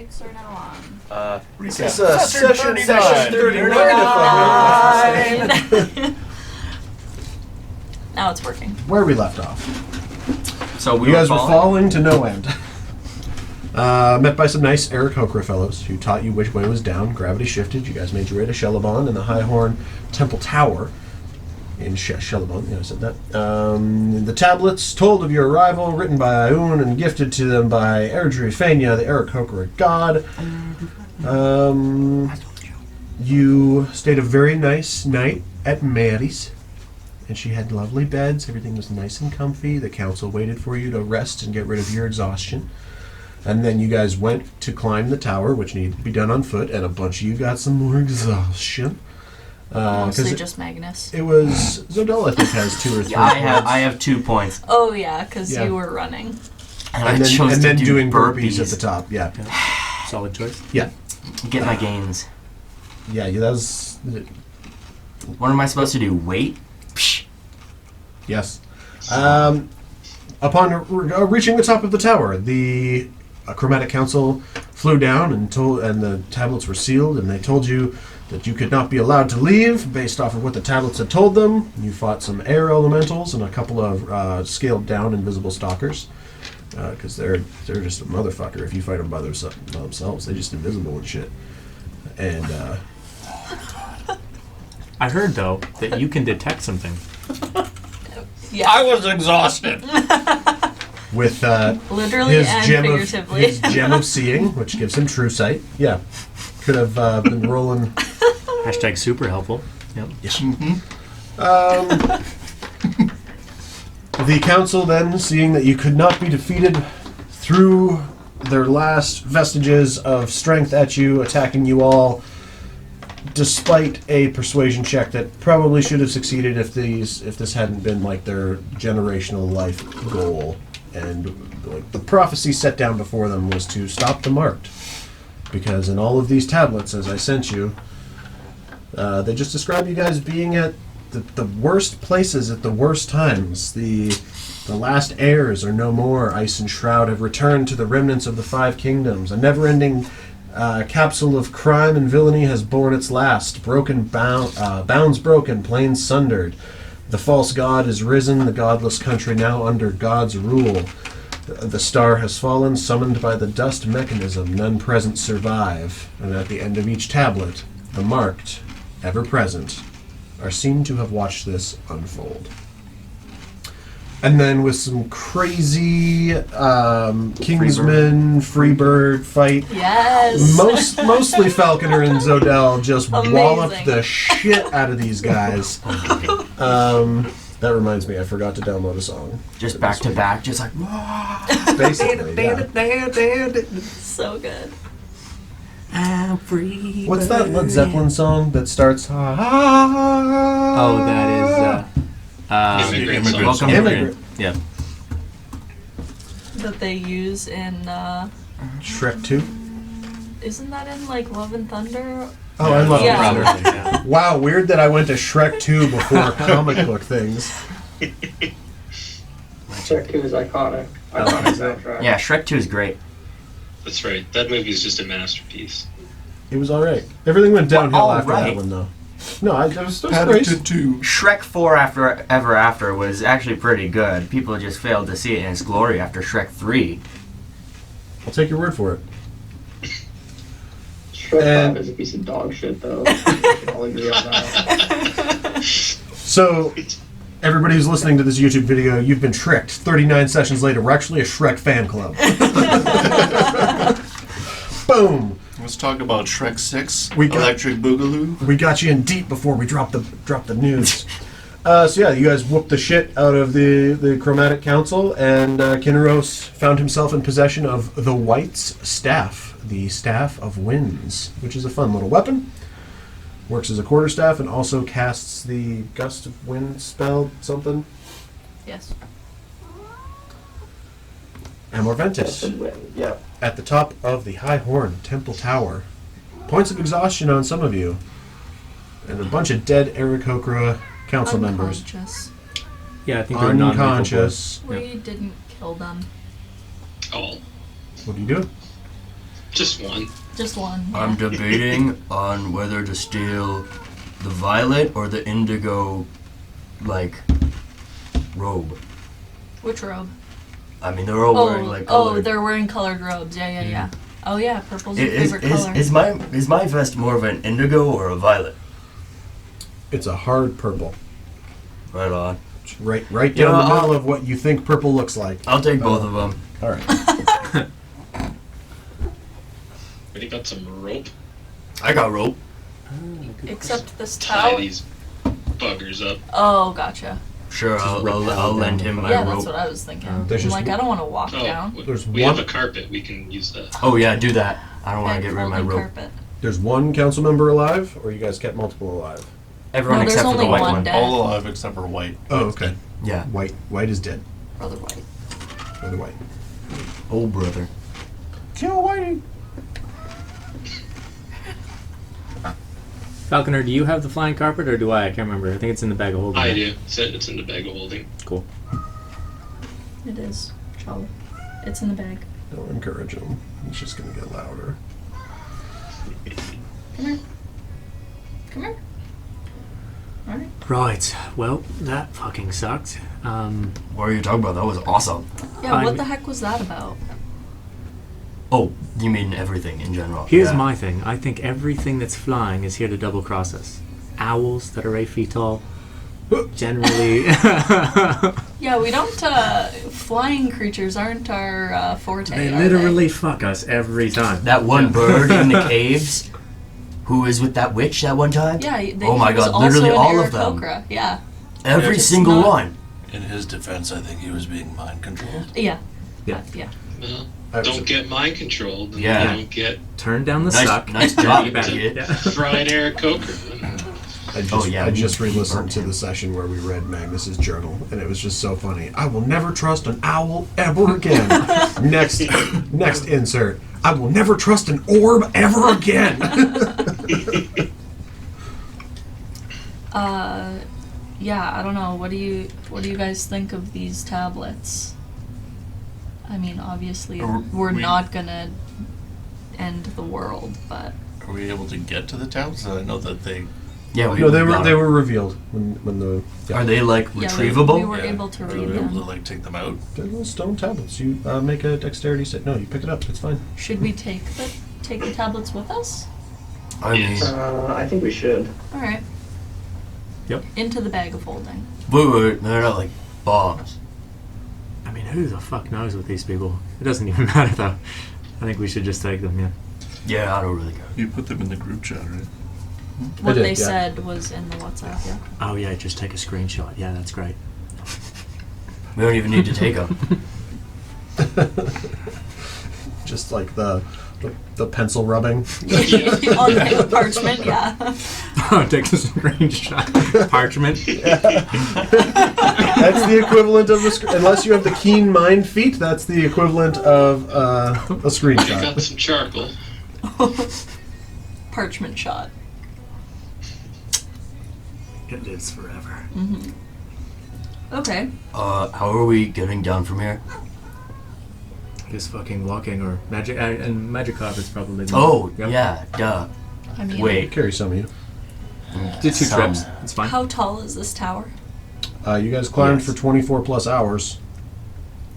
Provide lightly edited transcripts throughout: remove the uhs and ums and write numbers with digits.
mics are now on. This is session 39. Now it's working. Where we left off. So You guys were falling to no end. Met by some nice Aarakocra fellows who taught you which way was down. Gravity shifted. You guys made your way to Shelobon and the Highhorn Temple Tower. In Shelobon, I said that. The tablets told of your arrival, written by Ioun and gifted to them by Erdri Fania, the Aarakocra god. You stayed a very nice night at Mary's, and she had lovely beds. Everything was nice and comfy. The council waited for you to rest and get rid of your exhaustion. And then you guys went to climb the tower, which needed to be done on foot, and a bunch of you got some more exhaustion. Mostly just Magnus. It was Zodel, I think, has 2 or 3 I points. have 2 points. Oh yeah, because you were running. And then doing burpees at the top. Yeah. Solid choice. Yeah. Get my gains. Yeah, that was... What am I supposed to do? Wait? Psh. Yes. Upon reaching the top of the tower, the Chromatic Council flew down and the tablets were sealed, and they told you that you could not be allowed to leave based off of what the tablets had told them. You fought some air elementals and a couple of scaled down invisible stalkers, because they're just a motherfucker. If you fight them by themselves, they're just invisible and shit. And I heard, though, that you can detect something. Yeah. I was exhausted. with literally and figuratively. His gem of seeing, which gives him true sight. Yeah. Could have been rolling. Hashtag super helpful. Yep. Yeah. The council then, seeing that you could not be defeated, threw their last vestiges of strength at you, attacking you all, despite a persuasion check that probably should have succeeded if this hadn't been like their generational life goal. And like the prophecy set down before them was to stop the marked. Because in all of these tablets, as I sent you, they just describe you guys being at the worst places at the worst times. The last heirs are no more. Ice and Shroud have returned to the remnants of the 5 kingdoms. A never-ending capsule of crime and villainy has borne its last. Bounds broken, plains sundered. The false god is risen, the godless country now under God's rule. The star has fallen, summoned by the dust mechanism. None present survive. And at the end of each tablet, the marked, ever present, are seen to have watched this unfold. And then with some crazy Kingsman, Freebird fight. Yes. Mostly Falconer and Zodel just Amazing. walloped the shit out of these guys. That reminds me, I forgot to download a song. Just back to back, just like, basically, yeah. So good. I'm free. What's that Led Zeppelin song that starts? Oh, that is Immigrant Welcome Song. Immigrant. Yeah. That they use in, Shrek 2? isn't that in like Love and Thunder? Oh, I love Yeah. it. Probably, yeah. Wow, weird that I went to Shrek 2 before comic book things. Shrek 2 is iconic. Iconic soundtrack. yeah, Shrek 2 is great. That's right. That movie is just a masterpiece. It was alright. Everything went downhill Well, after that alright. one, though. No, it was great. Shrek 4 Ever After was actually pretty good. People just failed to see it in its glory after Shrek 3. I'll take your word for it. Shrek And- 5 is a piece of dog shit, though. We can all agree on that. So, everybody who's listening to this YouTube video, you've been tricked. 39 sessions later, we're actually a Shrek fan club. Boom! Let's talk about Shrek 6, We got- Electric Boogaloo. We got you in deep before we dropped the news. So yeah, you guys whooped the shit out of the Chromatic Council, and Kinneros found himself in possession of the White's Staff, the Staff of Winds, which is a fun little weapon. Works as a quarterstaff and also casts the Gust of Wind spell, something. Yes. Amour Ventis, Yeah. at the top of the High Horn Temple Tower. Points of exhaustion on some of you, and a bunch of dead Aarakocra council members. Unconscious. Yeah, I think they're non-lethal Unconscious. We didn't kill them. Oh, What are you doing? Just one. Just one. Yeah. I'm debating on whether to steal the violet or the indigo, like, robe. Which robe? I mean, they're all wearing like colored. they're wearing colored robes. Yeah, yeah, yeah. Oh yeah, purple's your Is, favorite color. is my vest more of an indigo or a violet? It's a hard purple. Right on. It's right down You know, the middle of what you think purple looks like. I'll take both of them. All right. Already got some rope. I got rope. Except this Tie towel. these buggers up. Oh, gotcha. Sure, I'll lend him my Yeah, rope. that's what I was thinking. I'm There's just like, I don't want to walk Oh, down. There's we one- have a carpet. We can use that. Oh yeah, do that. I don't want to Bed get rid of my folding rope. carpet. There's one council member alive, or you guys kept multiple alive? Everyone No, there's except for the only white one one. dead. All alive except for White. Oh, okay. Yeah. White is dead. Brother White. Brother White. Oh brother. Kill Whitey. Falconer, do you have the flying carpet or do I? I can't remember. I think it's in the bag of holding. I do. It's in the bag of holding. Cool. It is. Trouble. It's in the bag. Don't encourage him. He's just gonna get louder. Come here. Come here. Alright. Right. Well, that fucking sucked. What are you talking about? That was awesome. Yeah, I'm- what the heck was that about? Oh, you mean everything in general? Here's Yeah. my thing. I think everything that's flying is here to double cross us. Owls that are 8 feet tall. Generally. Yeah, we don't, flying creatures aren't our, forte, They are literally fuck us every time. That one Yeah. bird in the caves who was with that witch that one time? Yeah, they, Oh my he was God, also literally an all of them. Aarakocra. Yeah. Every It's single not- one. In his defense, I think he was being mind controlled. Yeah. Yeah. Yeah. Well, was- don't get mind controlled. And Yeah. Don't get Turn down the Nice- suck. nice and job, be back. idiot. Yeah. fried Eric Coker. I just re-listened to the session where we read Magnus's journal, and it was just so funny. I will never trust an owl ever again. next insert. I will never trust an orb ever again. Yeah, I don't know. What do you guys think of these tablets? I mean, obviously, we're we- not gonna end the world, but Are we able to get to the tablets? I know that they. Yeah, No, they got were them. revealed when the Are they like yeah, retrievable? we were Yeah. able to Are read we able to them. like take them out? they're little stone tablets. You make a dexterity set. No, you pick it up. It's fine. Should we take the tablets with us? I mean, I think we should. All right. Yep. Into the bag of holding. wait, they're not like bombs. I mean, who the fuck knows with these people? It doesn't even matter though. I think we should just take them, yeah. Yeah, I don't really care. You put them in the group chat, right? What did, they yeah. said was in the WhatsApp. Yeah. Oh yeah, just take a screenshot. Yeah, that's great. We don't even need to take them. Just like the pencil rubbing. On the parchment. Yeah. Oh, take a screenshot. Parchment. That's the equivalent of unless you have the keen mind feat. That's the equivalent of a I screenshot. got some charcoal. Parchment shot. It lives forever. Okay. How are we getting down from here? Just fucking walking or magic and magic carpet's probably. Oh, Yep. yeah, duh. I mean, Wait. Carry some of you. Do 2 Some- trips. It's fine. how tall is this tower? You guys climbed Yes. for 24 plus hours.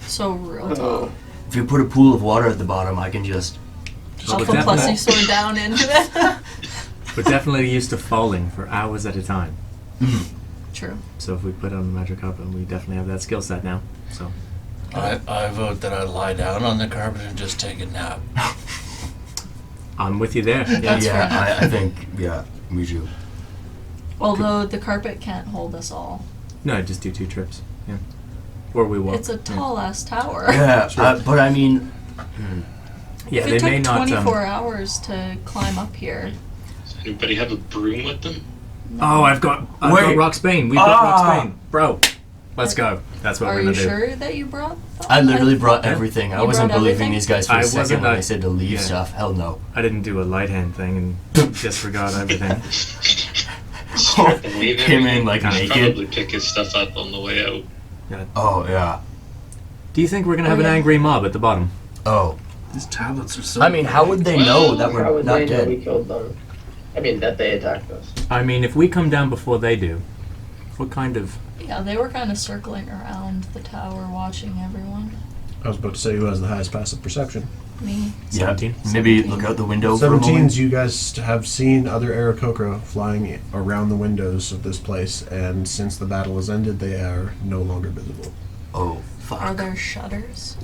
So real tall. If you put a pool of water at the bottom, I can just. I'll but put definitely- Plessy sword down into it. We're definitely used to falling for hours at a time. True. So if we put on the magic carpet, we definitely have that skill set now. So I vote that I lie down on the carpet and just take a nap. I'm with you there. Yeah. That's yeah, fair. I think, yeah, me too. Although the carpet can't hold us all. No, just do 2 trips. Yeah. Or we walk. It's a tall ass tower. Yeah, Sure. but I mean, Yeah, If it they may took not. 24 hours to climb up here. Does anybody have a broom with them? Oh, I've got Wait. Rock's Bane. We've got Rock's Ah. Bane, bro. Let's go. That's what Are we're you gonna do. sure that you brought them? I literally brought Yeah. everything. I You wasn't brought believing everything? these guys for I a second wasn't when a- they said to leave yeah. stuff. Hell no. I didn't do a light hand thing and disregard everything. Strip and leave Came in everything. like He'll naked. Probably pick his stuff up on the way out. Oh, yeah. Do you think we're gonna have an yeah. angry mob at the bottom? Oh, These tablets are so. I mean, how would they know that How we're would not they know we dead? killed them? I mean, that they attacked us. I mean, if we come down before they do, what kind of... Yeah, they were kind of circling around the tower watching everyone. I was about to say who has the highest passive perception. Me. Yeah, 17? maybe look out the window for a 17s, moment. you guys have seen other Aarakocra flying around the windows of this place, and since the battle has ended, they are no longer visible. Oh, fuck. Are there shutters?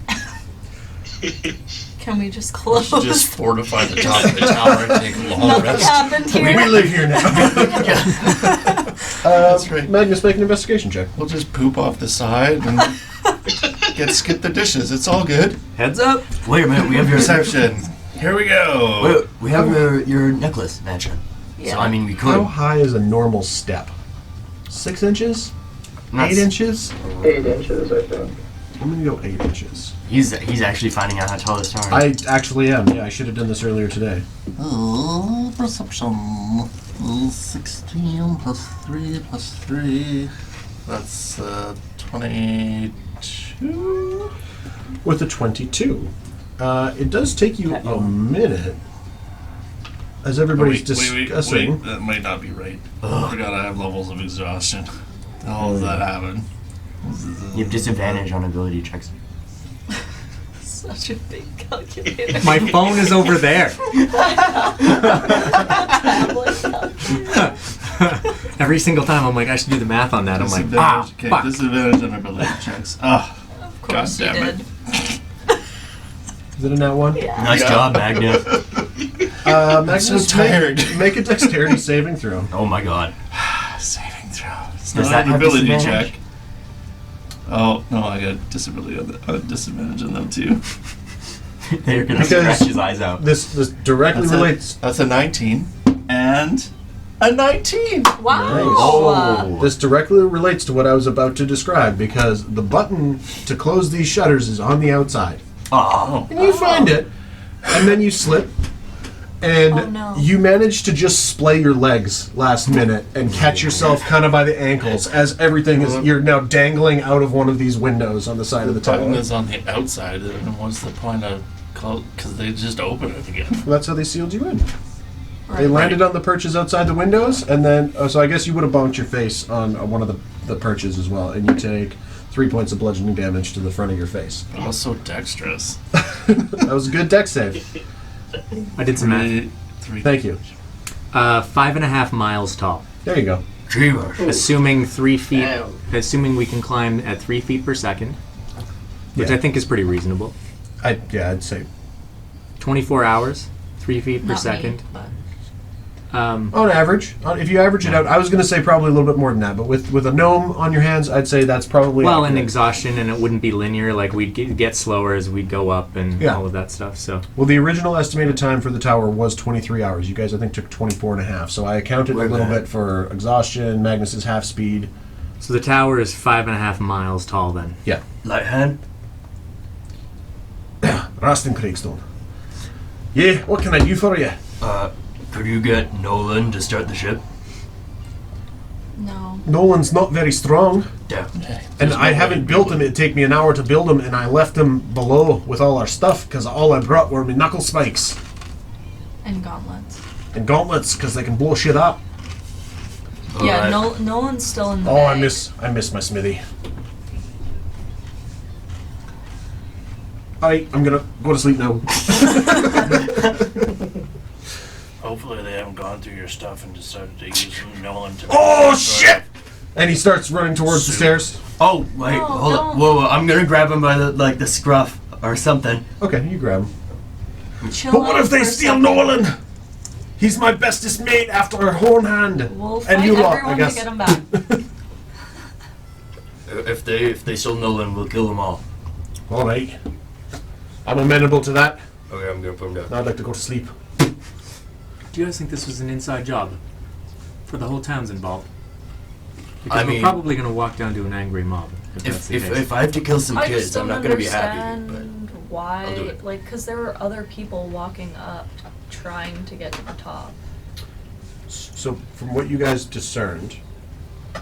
Can we just We close? should just fortify the top of the tower and take a long Nothing rest. happened here. We live here now. That's right. Magnus, make an investigation check. We'll just poop off the side and skip the dishes. It's all good. Heads up! Wait a minute, we have your Perception. Here we go. Wait, we have your necklace mansion. Yeah. So I mean, we How could. high is a normal step? 6 inches? Not 8 inches? 8 inches, I think. I'm gonna go 8 inches. He's actually finding out how tall this tower I is. actually am. Yeah, I should have done this earlier today. Perception. 16 plus 3 plus 3. That's 22. With a 22. It does take you a minute. As everybody's discussing. Wait, that might not be right. I forgot I have levels of exhaustion. How does that happen? You have disadvantage on ability checks. Such a big calculator. My phone is over there. Every single time I'm like, I should do the math on that. I'm like, fuck. Disadvantage on ability checks. Ah, Of course God you damn did. Is it a nat 1? Yeah. Nice job, Magnus. Magnus, so tired. Make a dexterity saving throw. Oh my god. saving throw. It's Does not that an have ability disadvantage? check. Oh no, I got disability on disadvantage on them too. They're gonna Because- scratch his eyes out. This directly relates. That's a 19 and a 19. Wow. This directly relates to what I was about to describe because the button to close these shutters is on the outside. Oh. And you find it, and then you slip, and Oh, no. you manage to just splay your legs last minute and catch yourself kind of by the ankles as everything is. You're now dangling out of one of these windows on the side of the Button tower. is on the outside, and what's the point of call? Because they just open it again. That's how they sealed you in. They Right. landed on the perches outside the windows, and then so I guess you would have bonked your face on one of the perches as well, and you take 3 points of bludgeoning damage to the front of your face. I was so dexterous. That was a good dex save. I did some math. Three. Thank you. 5.5 miles tall. There you go. Dreamer. Assuming 3 feet, Damn. assuming we can climb at 3 feet per second, which Yeah. I think is pretty reasonable. I'd say 24 hours, 3 feet per Not second. me, but on average, if you average it out, I was going to say probably a little bit more than that, but with a gnome on your hands, I'd say that's probably Well, and accurate. exhaustion, and it wouldn't be linear. Like we'd get slower as we'd go up, and Yeah. all of that stuff. So Well, the original estimated time for the tower was 23 hours. You guys, I think, took 24 and a half. So I accounted Wait a a little minute. bit for exhaustion, Magnus's half speed. the tower is 5.5 miles tall. Then Yeah. Light hand. Rastin Craigstone. Yeah, what can I do for you? Could you get Nolan to start the ship? no. Nolan's not very strong, Yeah. and I haven't built him. It'd take me an hour to build him, and I left him below with all our stuff because all I brought were my knuckle spikes And gauntlets. and gauntlets because they can blow shit up. Yeah, Alright. Nolan's still in the Oh, bag. I miss my smithy. Alright, I'm gonna go to sleep now. Hopefully they haven't gone through your stuff and decided to use Nolan to. Oh shit! And he starts running towards the Soup. stairs. Oh, wait, No, hold no. on. Whoa, I'm gonna grab him by the scruff or something. Okay, you grab him. Chill But what out if they for a steal second. Nolan? He's my bestest mate after our horn hand. We'll And fight you lot, everyone I guess. to get him back. If they steal Nolan, we'll kill them all. Alright. I'm amenable to that. Okay, I'm gonna put him down. Now I'd like to go to sleep. do you guys think this was an inside job for the whole town's involved? Because I we're mean- probably going to walk down to an angry mob. If that's the case. If I have to kill some I kids, just I'm don't not gonna be happy. understand I'll do why, it. like, because there were other people walking up trying to get to the top. So, from what you guys discerned,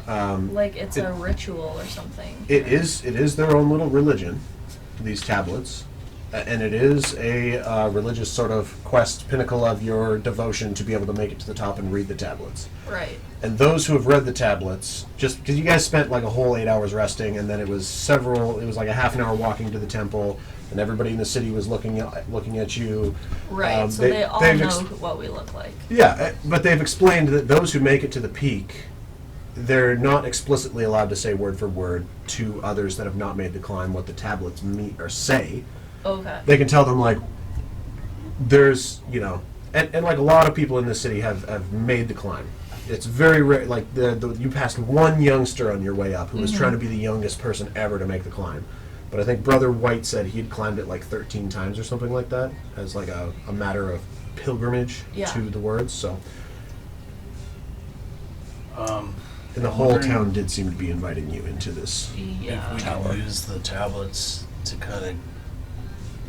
Like, it's It- a ritual or something. it is their own little religion, these tablets. And it is a religious sort of quest, pinnacle of your devotion to be able to make it to the top and read the tablets. Right. And those who have read the tablets, just because you guys spent like a whole 8 hours resting, and then it was like a half an hour walking to the temple, and everybody in the city was looking at you. Right. So they- they all they've know ex- what we look like. Yeah, but they've explained that those who make it to the peak, they're not explicitly allowed to say word for word to others that have not made the climb what the tablets mean or say. Okay. They can tell them like there's and like a lot of people in the city have made the climb. It's very rare. Like you passed one youngster on your way up who was trying to be the youngest person ever to make the climb. But I think Brother White said he'd climbed it like 13 times or something like that as like a matter of pilgrimage to the words. So and the whole wondering town did seem to be inviting you into this. Yeah. if we can use the tablets to kind of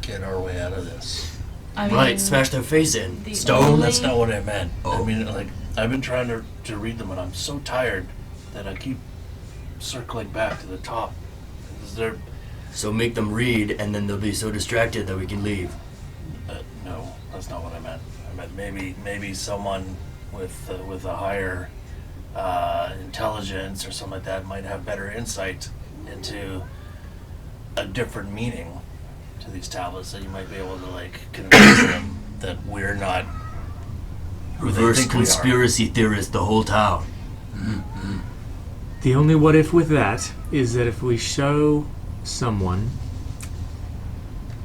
get our way out of this. I mean, Right, smash their face in. the Stone. only- That's not what I meant. I Oh. mean, like, I've been trying to read them, and I'm so tired that I keep circling back to the top. Is there? So make them read, and then they'll be so distracted that we can leave. No, that's not what I meant. I meant maybe someone with a higher intelligence or something like that might have better insight into a different meaning to these tablets, that you might be able to like convince them that we're not who they Reverse think we are. conspiracy theorist the whole town. The only what if with that is that if we show someone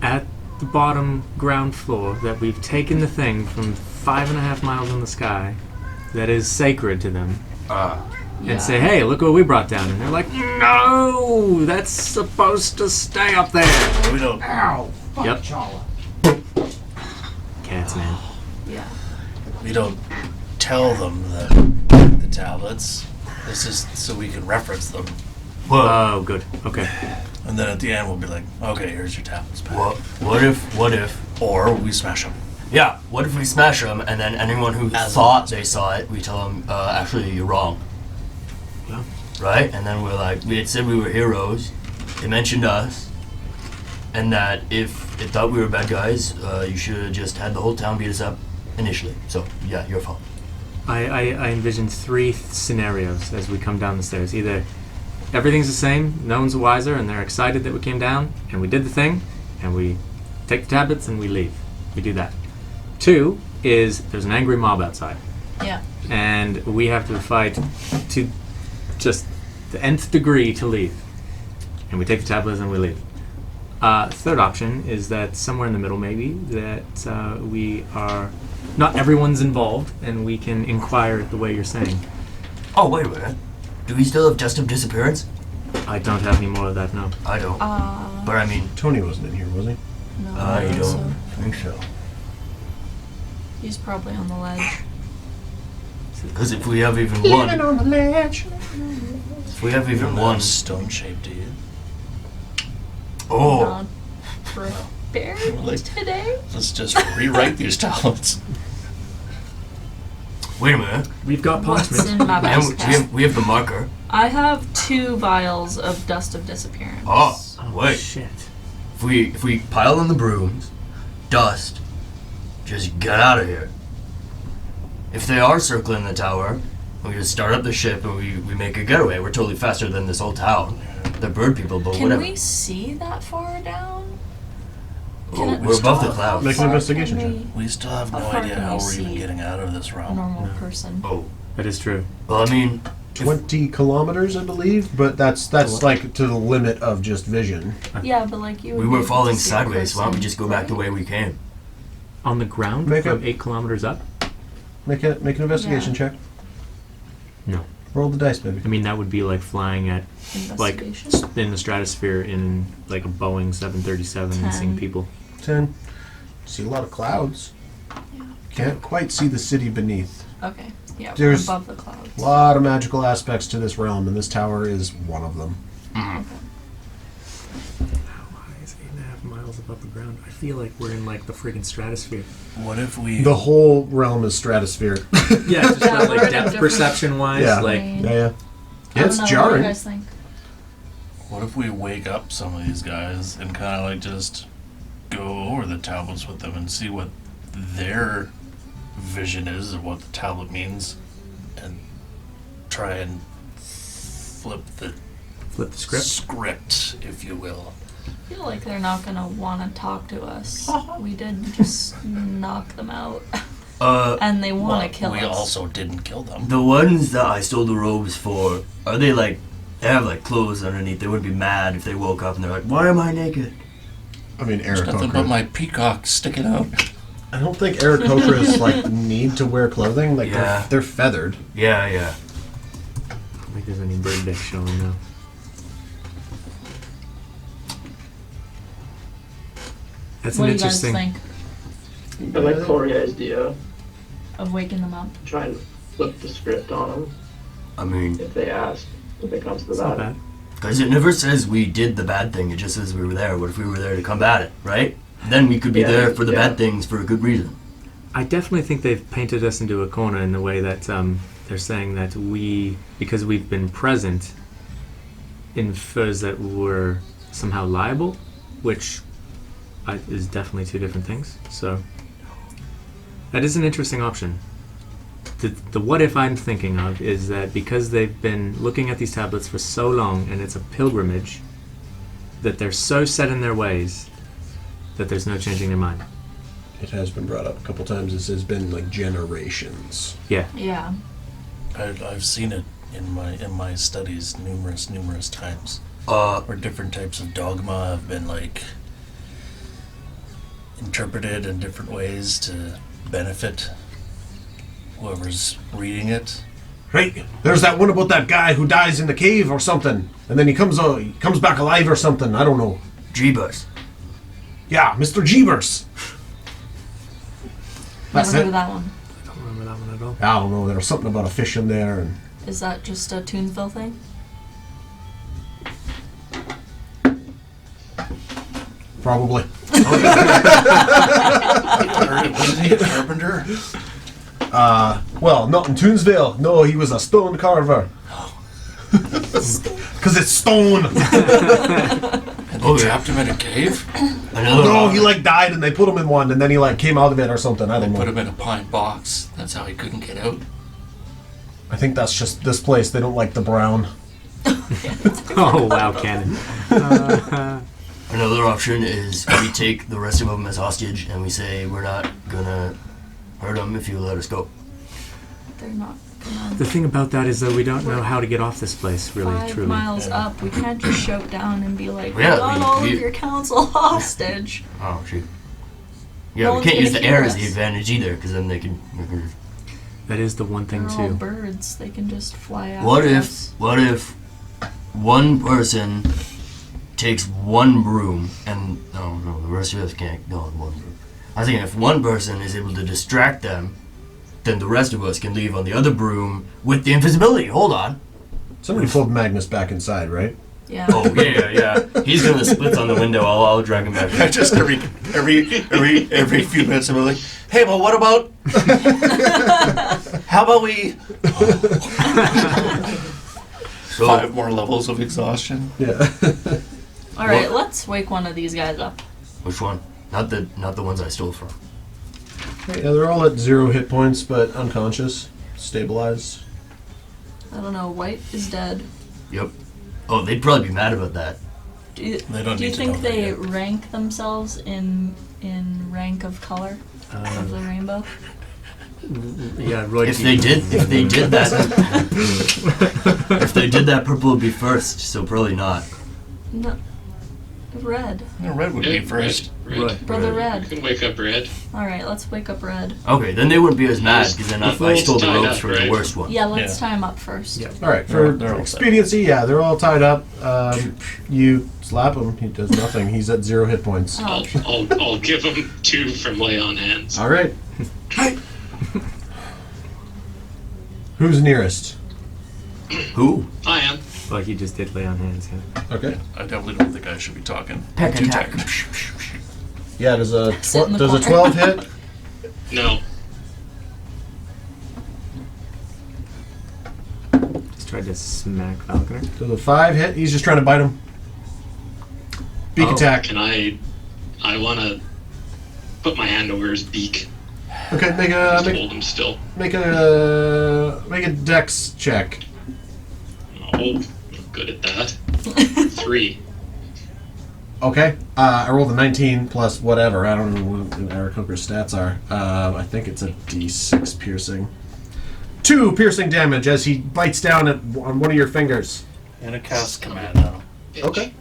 at the bottom ground floor that we've taken the thing from 5.5 miles in the sky that is sacred to them and say, hey, look what we brought down. And they're like, no, that's supposed to stay up there. We don't. Ow! Fuck Yep. Chala. Cats, man. Yeah. We don't tell them the tablets. It's just so we can reference them, Oh, good. Okay. and then at the end we'll be like, okay, here's your tablets back. What if? Or we smash them. Yeah, what if we smash them, and then anyone who thought they saw it, we tell them, actually, you're wrong. Yeah. Right? And then we're like, we had said we were heroes. They mentioned us. And that if they thought we were bad guys, you should have just had the whole town beat us up initially. So, yeah, your fault. I envision 3 scenarios as we come down the stairs. Either everything's the same, no one's wiser, and they're excited that we came down, and we did the thing, and we take the tablets and we leave. We do that. 2 is there's an angry mob outside, Yeah. and we have to fight to just the nth degree to leave. And we take the tablets and we leave. Third option is that somewhere in the middle, maybe, that we are... Not everyone's involved, and we can inquire the way you're saying. Oh, wait a minute. Do we still have Dust of Disappearance? I don't have any more of that, no. I don't. But I mean, Tony wasn't in here, was he? No, I think don't so. think so. He's probably on the ledge. Because if we have even one, on the ledge. if we have even one, stone shaped, do you? oh, Not prepared Like- today. Let's just rewrite these tablets. wait a minute. We've got What's parchment. in my And backpack? we have the marker. I have 2 vials of Dust of Disappearance. Oh, wait. Shit. If we pile in the brooms, dust, just get out of here. If they are circling the tower, we just start up the ship and we make a getaway. We're totally faster than this whole town. They're bird people, but Can whatever. we see that far down? Oh, it- we're above the clouds. Make an investigation check. We still have How no far idea can how we we're even see? getting out of this A realm. normal person. Oh, That is true. well, I mean, 20 kilometers, I believe, but that's like to the limit of just vision. Yeah, but like you. we would were be able falling to see a sideways. Why don't we person, just go back the right? way we came? On the ground Make from a- 8 kilometers up? Make an investigation check. No. Roll the dice, baby. I mean, that would be like flying at, like, Investigation. in the stratosphere in, like, a Boeing 737 and seeing 10. people. 10. See a lot of clouds. Can't quite see the city beneath. Okay. Yeah, There's we're above the clouds. A lot of magical aspects to this realm, and this tower is one of them. Okay. How high is 8.5 miles above the ground? I feel like we're in, like, the friggin' stratosphere. What if we? The whole realm is stratospheric. Yeah, just Yeah, not, we're like, in a depth different perception-wise. Yeah. Like, plane. Yeah. I don't It's know, What jarring. do you guys think? What if we wake up some of these guys and kind of like just go over the tablets with them and see what their vision is of what the tablet means, and try and flip the script, if you will. I feel like they're not gonna want to talk to us. We did just knock them out. And they want to kill we us. also didn't kill them. The ones that I stole the robes for, are they like, they have like clothes underneath. They wouldn't be mad if they woke up and they're like, why am I naked? I mean, There's nothing but my peacock sticking out. I don't think Aarakocras like need to wear clothing. Like Yeah. they're feathered. Yeah. I don't think there's any bird deck showing now. That's What an do you guys interesting. think I like Corey's idea. of waking them up? Try and flip the script on them I mean, if they ask. If it comes to It's that. not bad. because it never says we did the bad thing. It just says we were there. What if we were there to combat it, right? Then we could be Yeah, there for the yeah. bad things for a good reason. I definitely think they've painted us into a corner in the way that they're saying that we, because we've been present, infers that we're somehow liable, which is definitely two different things. So that is an interesting option. The what if I'm thinking of is that because they've been looking at these tablets for so long and it's a pilgrimage, that they're so set in their ways that there's no changing their mind. It has been brought up a couple times. This has been like generations. Yeah. Yeah. I've seen it in my studies numerous times, where different types of dogma have been like interpreted in different ways to benefit whoever's reading it. Right? There's that one about that guy who dies in the cave or something, and then he comes back alive or something. I don't know. Jeebus. Yeah, Mr. Jeebers. That's Never heard it. of that one. I don't remember that one at all. I don't know. There was something about a fish in there, and Is that just a Toonsville thing? probably. Wasn't he a carpenter? Well, not in Toonsville. No, he was a stone carver. Because it's stone. And they trapped him in a cave? No, he like died and they put him in one and then he like came out of it or something. I don't Put know. him in a pine box. That's how he couldn't get out. I think that's just this place. They don't like the brown. Oh wow, Cannon. Another option is we take the rest of them as hostage and we say we're not gonna hurt them if you let us go. They're not gonna. The thing about that is that we don't know how to get off this place, really, 5 truly. miles up. We can't just shout down and be like, Yeah, "We got we- all we- of your council hostage." Oh shoot. Yeah, No we one's can't use gonna the hear air as the us. advantage either, because then they can. That is the one thing They're all too. birds. They can just fly out. What if one person takes one broom and no, the rest of us can't go on one broom. I was thinking if one person is able to distract them, then the rest of us can leave on the other broom with the invisibility. Hold on. Somebody pulled Magnus back inside, right? Yeah. Oh yeah. He's gonna splits on the window. I'll drag him back. Just every few minutes, I'm like, hey, well, what about? How about we? So 5 more levels of exhaustion. Yeah. All right, let's wake one of these guys up. which one? Not the ones I stole from. Yeah, they're all at 0 hit points, but unconscious, stabilized. I don't know. White is dead. Yep. Oh, they'd probably be mad about that. Do you, They don't do you need to think know that they yet. rank themselves in rank of color of the rainbow? Yeah, Roy. If they did that, if they did that, purple would be first. So probably not. No. Red. Yeah, red would be first. Red. Right. Brother You Red. can wake up Red. All right, let's wake up Red. Okay, then they wouldn't be as mad because then I stole the Tied ropes up, from the right? worst one. Yeah, let's Yeah. tie him up first. Yeah. All right, for They're all expediency, yeah, they're all tied up. You slap him, he does nothing. He's at 0 hit points. Oh. I'll give him 2 from lay on hands. All right. Who's nearest? Who? I am. Well, he just did lay on hands. Yeah. Okay. I definitely don't think I should be talking. Peck Too attack. tech. Yeah, does a Sit in the does a corner. 12 hit? No. Just tried to smack Falconer. Does a 5 hit? He's just trying to bite him. Beak Oh. attack. Can I I want to put my hand over his beak. Okay, Just hold him still. make a dex check. Oh, I'm good at that. 3. Okay, I rolled a 19 plus whatever. I don't know what Eric Hooker's stats are. I think it's a D6 piercing. 2 piercing damage as he bites down on one of your fingers. And a cast command now. Okay.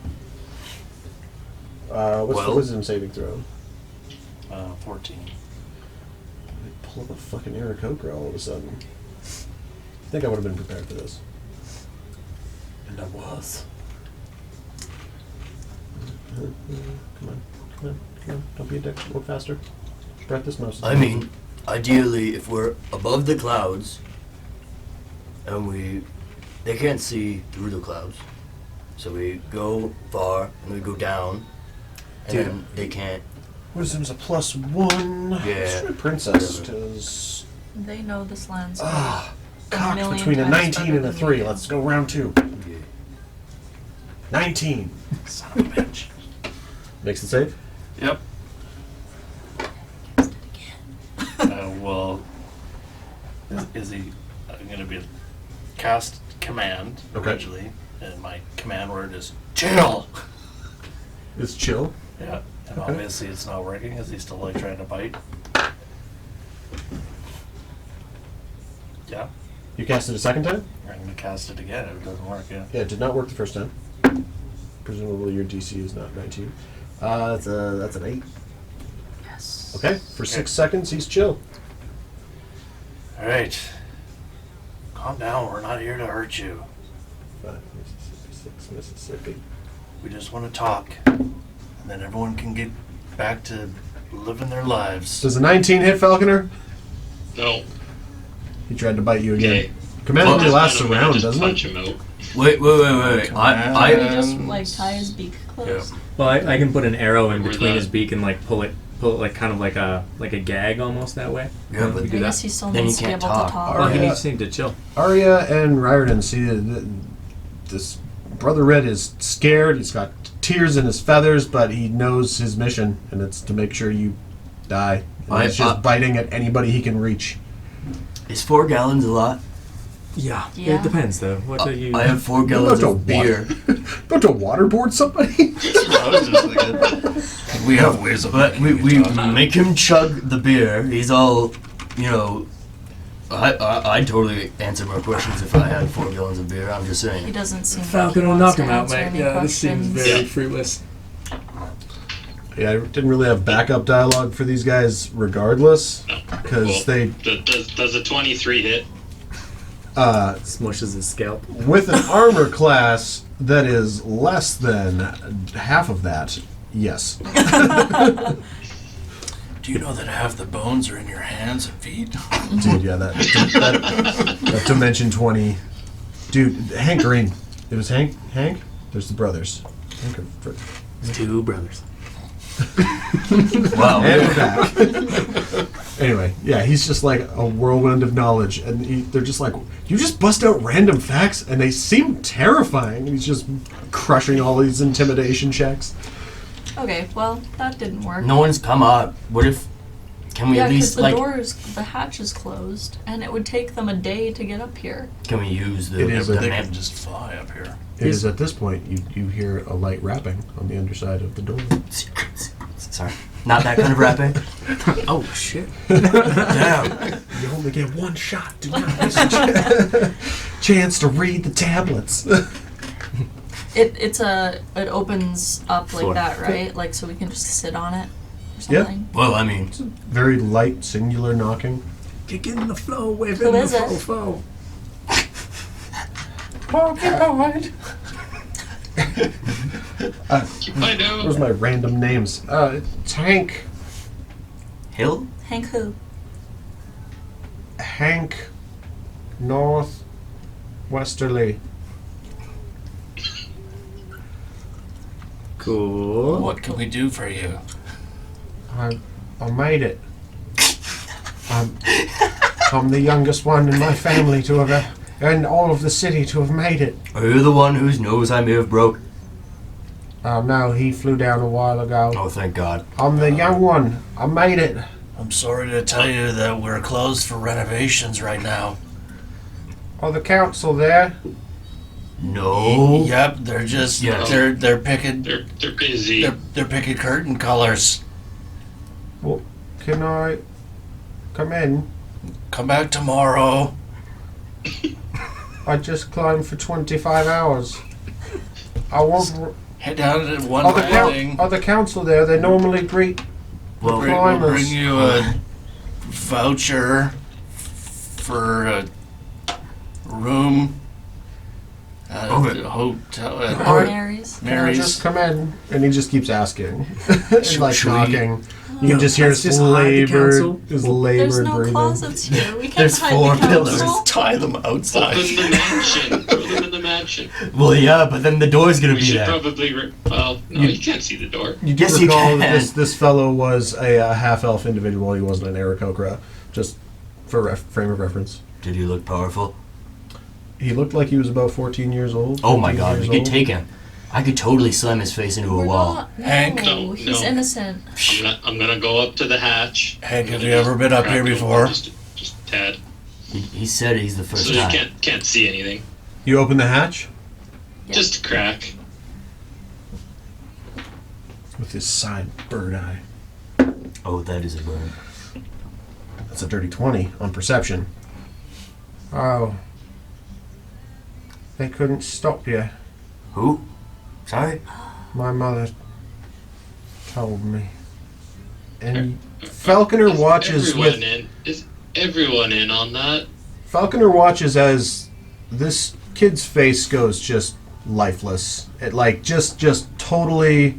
What's the Well- wisdom saving throw? 14. I pull up a fucking Eric Hooker all of a sudden. I think I would have been prepared for this. And I was. Come on. Don't be a dick. Work faster. Practice most. I mean, ideally, if we're above the clouds, and they can't see through the clouds, so we go far and we go down, and Dude. then they can't. Wisdom's a +1. Yeah. Let's try Princess. Whatever. Does They know this landscape. cocked million between a times 19 better and a than 3. you do. Let's go round 2. Yeah. 19. Son of a bitch. Makes it safe? Yep. Well, is he going to be cast command Okay. originally? And my command word is chill. It's chill. Yeah. And Okay. obviously it's not working. Is he still like trying to bite? Yeah. You cast it a second time? I'm going to cast it again if it doesn't work. Yeah. Yeah, it did not work the first time. Presumably your DC is not 19. That's an 8. Yes. Okay, for 6 seconds he's chill. All right. Calm down. We're not here to hurt you. 5, Mississippi, 6, Mississippi. We just want to talk, and then everyone can get back to living their lives. Does a 19 hit Falconer? No. He tried to bite you again. Okay. Command only Well, lasts a I'm gonna round, just doesn't punch it? him out. Wait. Can I we just like tie his beak closed? Well, I can put an arrow in Where between the- his beak and like pull it like kind of like a gag almost that way. Yeah, but we I do guess that. he still Then needs you to be can't able talk. to talk. Oh, he Yeah. needs to chill. Arya and Riordan see that this Brother Red is scared. He's got tears in his feathers, but he knows his mission, and it's to make sure you die. And he's just biting at anybody he can reach. is 4 gallons a lot? Yeah. Yeah. It depends though. What do you? I have 4 You're gallons about of to beer. About to waterboard somebody? We have ways of But we make him chug the beer. He's all, I'd totally answer more questions if I had 4 gallons of beer. I'm just He saying. doesn't seem Falcon like will he knock wants him to out, answer mate. any Yeah, this seems questions. very Yeah. fruitless. Yeah, I didn't really have backup dialogue for these guys regardless, No. because Well, they, Does a 23 hit? Smushes his scalp. with an armor class that is less than half of that, yes. Do you know that half the bones are in your hands and feet? Dude, yeah, that Dimension 20. Dude, Hank Green. It was Hank? There's the brothers. Hank or 2 brothers. Wow. and back. Anyway, yeah, he's just like a whirlwind of knowledge, and they're just like, you just bust out random facts, and they seem terrifying. And he's just crushing all these intimidation checks. Okay, well, that didn't work. No one's come up. What if? Can we Yeah, at because least the hatch is closed, and it would take them a day to get up here. Can we use the? It is, the I think. man- Just fly up here. It is at this point you hear a light rapping on the underside of the door. Sorry, not that kind of rapping. Oh shit. Damn. You only get one shot. Do not miss a chance to read the tablets. It opens up like Floor. that, right? Like so we can just sit on it or Yeah. something. Well, I mean, Very light, singular knocking. Kick in the flow, wave Who in the is it? fofo. I know. Where's my random names? It's Hank. Hill. Hank who? Hank North Westerly. Cool. What can we do for you? I made it. I'm the youngest one in my family to have, and all of the city to have made it. Are you the one whose nose I may have broke? Oh no, he flew down a while ago. Oh, thank God. I'm the young one. I made it. I'm sorry to tell you that we're closed for renovations right now. Are the council there? No. Yep, they're just Yes. they're picking They're busy. they're picking curtain colors. Well, can I come in? Come back tomorrow. I just climbed for 25 hours. I won't. Head down to one Are the, building. are the council there? They normally greet. Well, We'll climbers. bring you a voucher for a room at Okay. a hotel. Mary's. Can I Mary's. just come in? And he just keeps asking, and like Should we- knocking. You can just hear let's his just hide the council. labored, his There's labored no breathing. closets here. We can't There's hide 4 the council. pillars. Tie them outside. Open the mansion. Throw them in the mansion. Well, yeah, but then the door's gonna We be should there. probably. Well, no, you can't see the door. You do Yes, you recall that can. this fellow was a half-elf individual. He wasn't an Aarakocra, just for frame of reference. Did he look powerful? He looked like he was about 14 years old. Oh my 15 God, years we could old. take him. I could totally slam his face into a We're wall. not. Hank? No, No, he's no. innocent. I'm gonna go up to the hatch. Hank, have you ever been up Crack here it open before? Just a tad. He said he's the first So you guy. can't see anything. You open the hatch Yeah. Just a crack. with his side bird eye. Oh, that is a bird. That's a dirty 20 on perception. Oh. They couldn't stop you. Who? Sorry? My mother told me. And Falconer watches with Is everyone in on that? Falconer watches as this kid's face goes just lifeless. It like just totally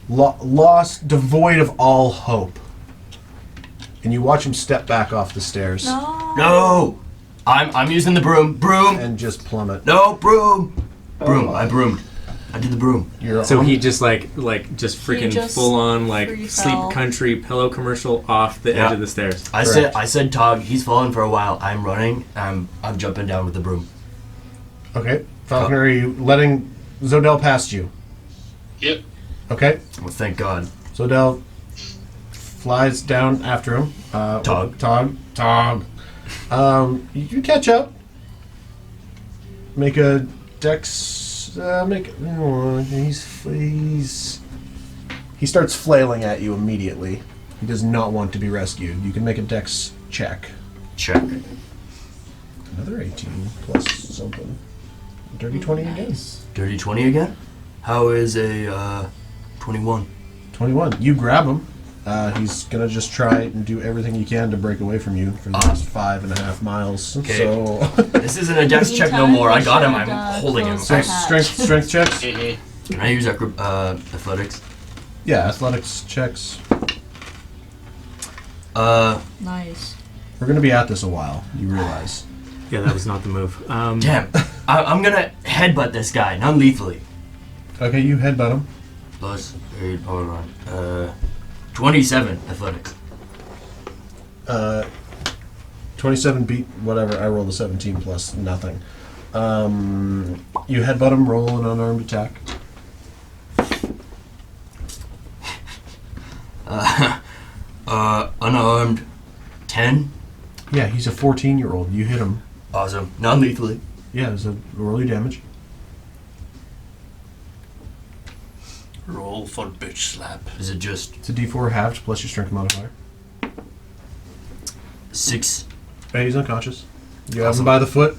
lost, devoid of all hope. And you watch him step back off the stairs No. No! I'm using the broom. Broom! and just plummet. No, broom! Broom. I broomed. I did the broom. You're So on- he just just freaking just full on like free sleep fell. country pillow commercial off the Yeah. edge of the stairs. Correct. I said Tog, he's fallen for a while. I'm running. I'm jumping down with the broom. Okay, Falconer, are you letting Zodell past you? Yep. Okay, Well, thank God. Zodell flies down after him. Tog. You catch up. Make a dex. He starts flailing at you immediately. He does not want to be rescued. You can make a dex check. Check. Another 18 plus something. Dirty 20 again. Dirty 20 again? How is a 21? 21. You grab him. He's gonna just try and do everything he can to break away from you for the next 5.5 miles. Okay. So, This isn't a dex check no Meantime, more. I we got him. should, I'm holding him. close the hatch. strength checks. Can I use athletics? Yeah, athletics checks. Nice. We're gonna be at this a while. You realize? Yeah, that was not the move. Damn. I'm gonna headbutt this guy, non-lethally. Okay, you headbutt him. Plus 8, hold on. 27 athletics. 27 beat whatever. I rolled a 17 plus nothing. You headbutt him. Roll an unarmed attack. Unarmed 10. Yeah, he's a 14-year-old. You hit him. Awesome. Non-lethally. Yeah, it's a roll your damage. Roll for bitch slap. Is it just It's a D4 halved plus your strength modifier. 6? Hey, he's unconscious. You have him Awesome. by the foot.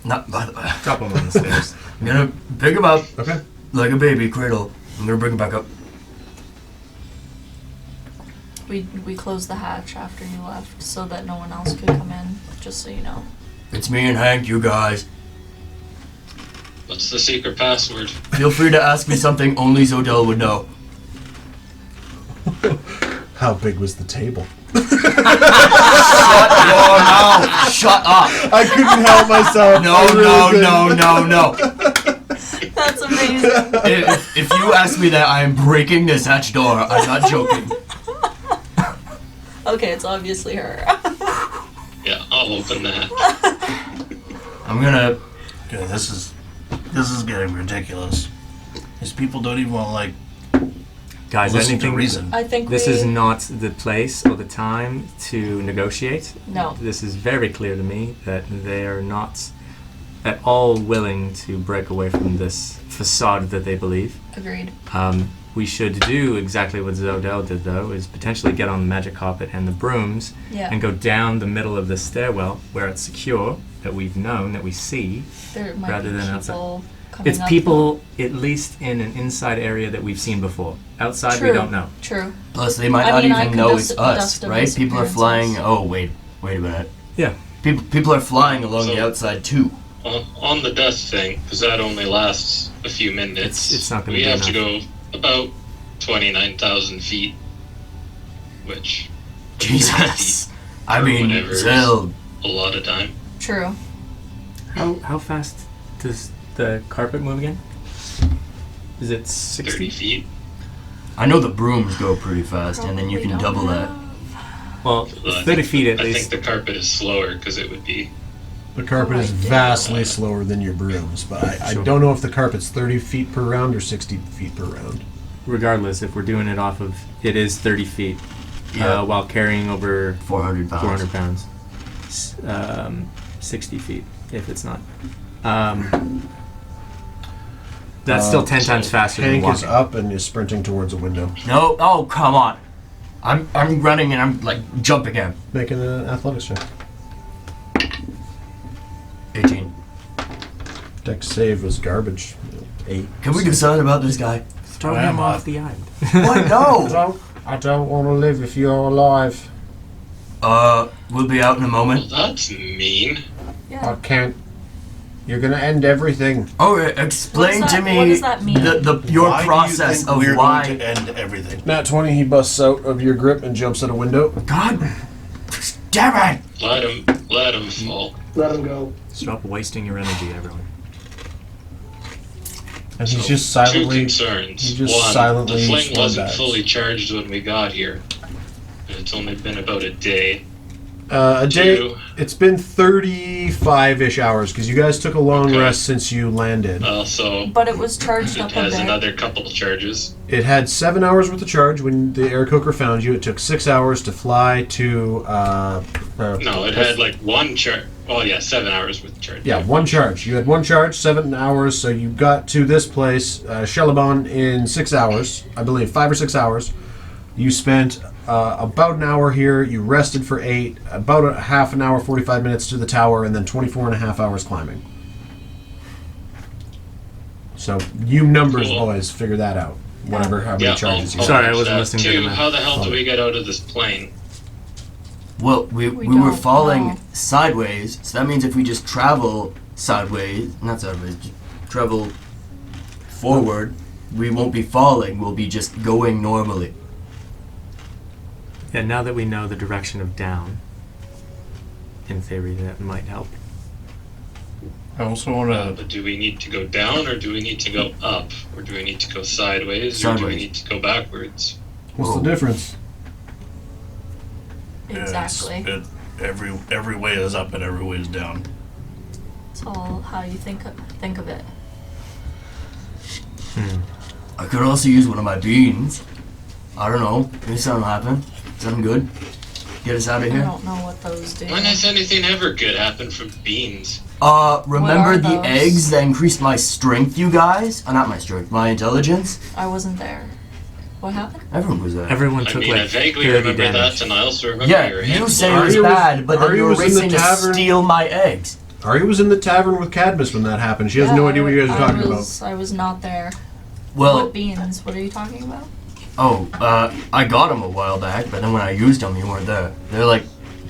Not by the way. Drop him on the stairs. I'm gonna pick him up Okay. like a baby cradle. I'm gonna bring him back up. We closed the hatch after you left so that no one else could come in, just so you know. It's me and Hank, you guys. What's the secret password? Feel free to ask me something only Zodell would know. How big was the table? Shut your mouth! Shut up! I couldn't help myself. No, I really no, couldn't. no, no, no. That's amazing. If you ask me that, I am breaking this hatch door. I'm not joking. Okay, it's obviously her. Yeah, I'll open that. I'm gonna. Okay, this is getting ridiculous. Because people don't even want to, like, Guys, listen to anything. reason. I think This we, is not the place or the time to negotiate. No. This is very clear to me that they are not at all willing to break away from this facade that they believe. Agreed. We should do exactly what Zodel did, though, is potentially get on the magic carpet and the brooms Yeah. and go down the middle of the stairwell where it's secure, that we've known, that we see. There might rather be than people coming It's up. people, at least in an inside area that we've seen before. Outside, we True. don't know. True. Plus, they might I not mean, I even could know dust- it's us, dust of right? People are flying. disappearances. Oh, wait a minute. Yeah. People are flying along the So- outside too. On the dust thing, because that only lasts a few minutes. It's not gonna We be have to enough. go about 29,000 feet, which Jesus. I mean, whatever is Zell. a lot of time. True. How fast does the carpet move again? Is it 30 60? feet. I know the brooms go pretty fast, and then you Probably can don't double that. have- Well, Well, I 30 think- feet at I least. think the carpet is slower because it would be. The carpet is Oh, I did. vastly slower than your brooms, but I Sure. don't know if the carpet's 30 feet per round or 60 feet per round. Regardless, if we're doing it off of, it is 30 feet, Yeah. while carrying over 400 pounds. 400 pounds. 60 feet, if it's not. That's still 10 times faster than Hank is walking. up and is sprinting towards a window. No, oh come on! I'm running and I'm like jumping him. Making an athletics check. 18. Dex save was garbage. 8. Can we do something about this guy? Throw him off the island. What? No. I don't want to live if you're alive. We'll be out in a Well, moment. that's mean. Yeah. Can't. You're gonna end everything. Oh, explain What does to that- me what does that mean? your Why process do you think of we're why. going to end everything? Nat 20, he busts out of your grip and jumps out a window. God damn it! Let him fall. Let him go. Stop wasting your energy, everyone. And he's So, just two silently. concerns. he just One, silently the fling swan wasn't dives. fully charged when we got here. And it's only been about a day. A day. Two, It's been 35-ish hours because you guys took a long Okay. rest since you landed. also, But it was charged it up a has bit. another couple charges. It had 7 hours worth of charge when the air coker found you. It took 6 hours to fly to. No, it had like one charge. Oh yeah, 7 hours with charge. Yeah, one charge. You had one charge, 7 hours, so you got to this place, Shelabon, in 6 hours, I believe, 5 or 6 hours. You spent about an hour here, you rested for 8, about a half an hour, 45 minutes to the tower, and then 24 and a half hours climbing. So, you numbers, Cool. boys, figure that out. Whatever, how many Yeah, charges you I'll Sorry, I watch wasn't that. listening to Two, the math. how the hell do we get out of this plane? Well, we We were don't falling know. sideways, so that means if we just travel sideways, not sideways, just travel forward, we won't be falling. We'll be just going normally. Yeah, now that we know the direction of down, in theory, that might help. I also want to. But do we need to go down, or do we need to go up, or do we need to go sideways, or do we Sideways. need to go backwards? What's Whoa. the difference? Exactly. Every way is up and every way is down. It's all how you think of it. I could also use one of my beans. I don't know. Maybe something will happen. Something good. Get us out of I here. don't know what those do. When has anything ever good happened from beans? Remember are the those? eggs that increased my strength, you guys? Not my strength, my intelligence? I wasn't there. What happened? Everyone was there. Everyone I took mean, I like vaguely 30 remember damage. that, and I also remember Yeah, your you hand say it flying. was Arya was- bad, but then Arya you were was in the racing to tavern. steal my eggs. Ari was in the tavern with Cadmus when that happened. She has no idea what you guys are talking about. I was not there. Well, What beans? What are you talking about? I got them a while back, but then when I used them, you weren't there. They're like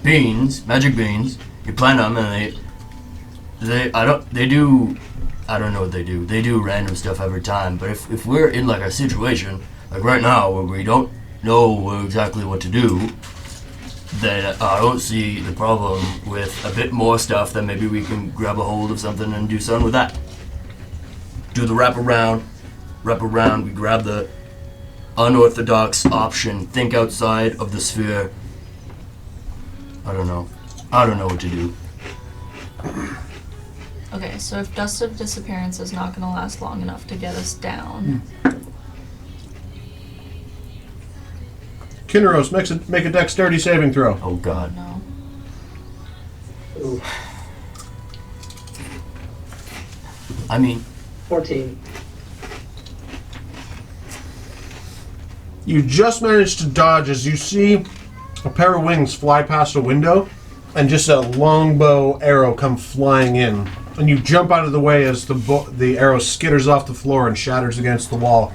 beans, magic beans. You plant them, and they do. I don't know what they do. They do random stuff every time. But if we're in like a situation like right now where we don't know exactly what to do, then I don't see the problem with a bit more stuff. Then maybe we can grab a hold of something and do something with that. Do the wrap around. We grab the unorthodox option. Think outside of the sphere. I don't know what to do. Okay, so if Dust of Disappearance is not gonna last long enough to get us down, Kinneros, make a dexterity saving throw. Oh God. no. Ooh, I mean, 14. You just managed to dodge as you see a pair of wings fly past a window and just a longbow arrow come flying in. And you jump out of the way as the arrow skitters off the floor and shatters against the wall.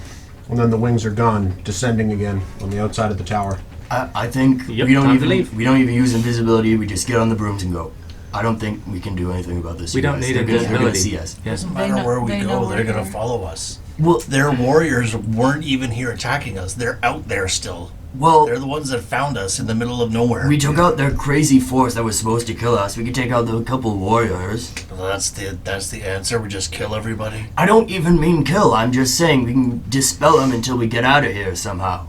And then the wings are gone, descending again on the outside of the tower. I think Yep, we don't time to even leave. use invisibility. We just get on the brooms and go. I don't think we can do anything about this. We you don't guys. need They're gonna invisibility. see us. Yeah. Doesn't They matter know- where we they know go, we're they're gonna here. follow us. Well, Their warriors weren't even here attacking us. They're out there still. well, They're the ones that found us in the middle of nowhere. we took out their crazy force that was supposed to kill us. We could take out the couple warriors. That's the answer. We just kill everybody. I don't even mean kill. I'm just saying we can dispel them until we get out of here somehow.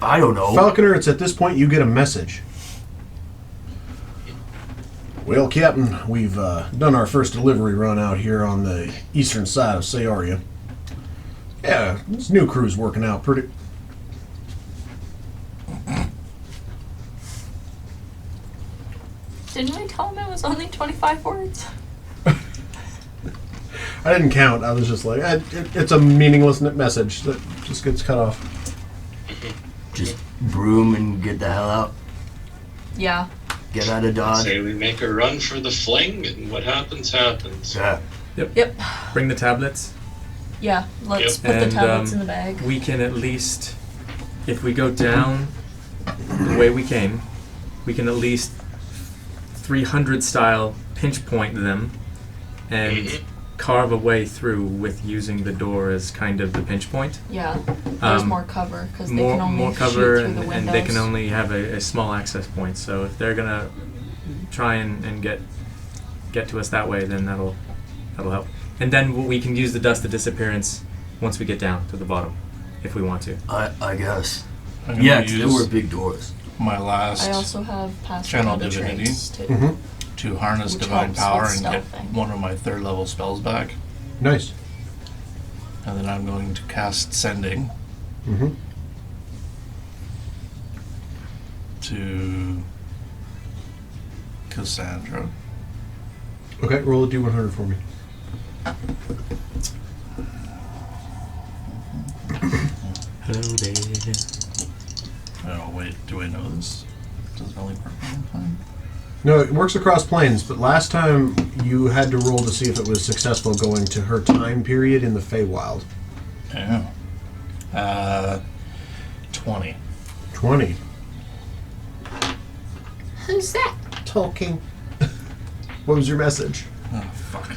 I don't know. Falconer, it's at this point you get a message. Well, Captain, we've done our first delivery run out here on the eastern side of Saoria. Yeah, this new crew's working out pretty... Didn't we tell him it was only 25 words? I didn't count. I was just like, it's a meaningless message that just gets cut off. Just broom and get the hell out. Yeah. Get out of Dodge. Say we make a run for the fling, and what happens, happens. Yeah. Yep. Bring the tablets. Yeah. Let's Yep. put the And, tablets in the bag. We can at least, if we go down the way we came, we can at least 300 style pinch point them and Mhm. carve a way through with using the door as kind of the pinch point. Yeah. There's Um, more cover because they can only more shoot cover through the windows. and they can only have a small access point. So if they're gonna try and get to us that way, then that'll help. And then we can use the Dust of Disappearance once we get down to the bottom, if we want to. I guess. I'm gonna Yeah, 'cause there use were big doors. my last I also have Pass Channel Without a Divinity. Trace, too. Mm-hmm. to harness Which divine helps power with and get stealthing. one of my third level spells back. Nice. And then I'm going to cast Sending Mm-hmm. to Cassandra. Okay, roll a D100 for me. Hello there. Oh wait, do I know this? Does it only work one time? No, it works across planes, but last time you had to roll to see if it was successful going to her time period in the Feywild. Yeah. 20. 20. Who's that talking? What was your message? Oh fuck.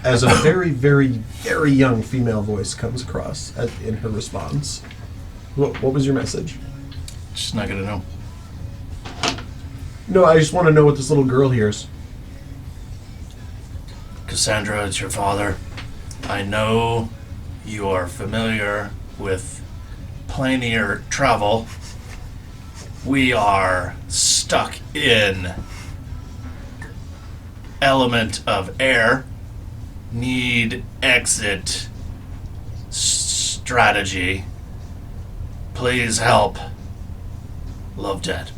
As a very, very, very young female voice comes across in her response. What was your message? She's not gonna know. No, I just want to know what this little girl hears. Cassandra, it's your father. I know you are familiar with planar travel. We are stuck in element of air. Need exit strategy. Please help. Love, Dad.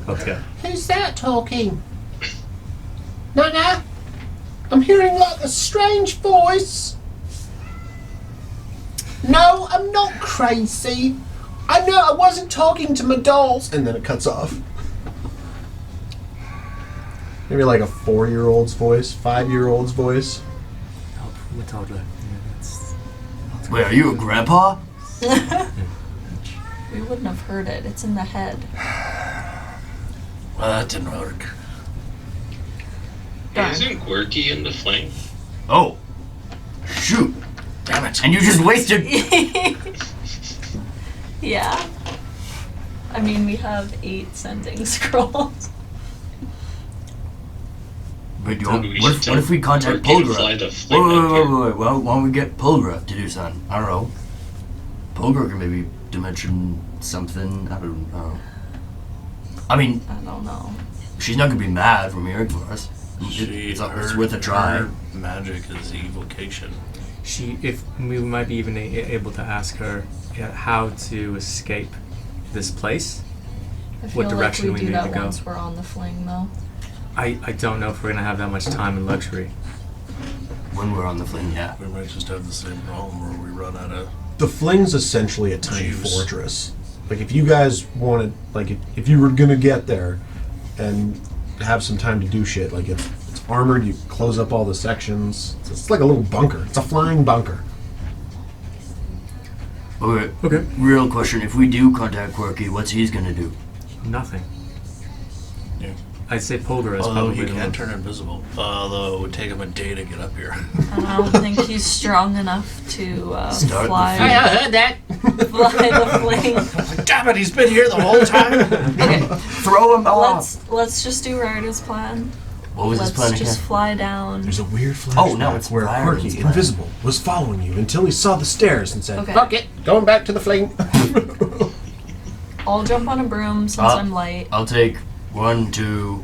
Okay. Who's that talking? Nana? I'm hearing like a strange voice. No, I'm not crazy. I know I wasn't talking to my dolls. And then it cuts off. Maybe like a 4-year-old's voice, 5-year-old's voice. Help from a toddler. Yeah, that's Wait, are you a grandpa? We wouldn't have heard it. It's in the head. Well, that didn't work. Darn. Isn't Quirky in the fling? Oh. Shoot. Damn it. And you just wasted. Yeah. I mean, we have 8 sending scrolls. But We should what if we contact Quirky to fly Polgra? the Wait, fling wait, up wait, here. wait. Well, why don't we get Polgra to do something? I don't know. Polgra can maybe dimension something. I don't know. I mean, I don't know. She's not gonna be mad from hearing from us. It's worth a try. Her magic is evocation. If we might be even able to ask her how to escape this place. I feel What direction like we we do need that to go. once we're on the fling, though. I don't know if we're gonna have that much time and luxury. When we're on the fling, yeah. We might just have the same problem where we run out of. The fling's essentially a tiny Juice. fortress. Like, if you guys wanted, like, if you were gonna get there and have some time to do shit, like, it's armored, you close up all the sections. It's like a little bunker. It's a flying bunker. Okay. Real question: if we do contact Quirky, what's he's gonna do? Nothing. Yeah. I'd say Polgar is Although probably he the can one. turn invisible. Although it would take him a day to get up here. And I don't think he's strong enough to Start the fly, fling. heard that. fly the fling. Damn it, he's been here the whole time. Okay, Throw him off. let's just do Ryder's plan. What was his Let's plan just again? fly down. There's a weird flashback Oh, no, it's where Byron's Quirky, plan. invisible, was following you until he saw the stairs and said, Okay. "Fuck it, going back to the fling." I'll jump on a broom since I'm light. I'll take 1, 2,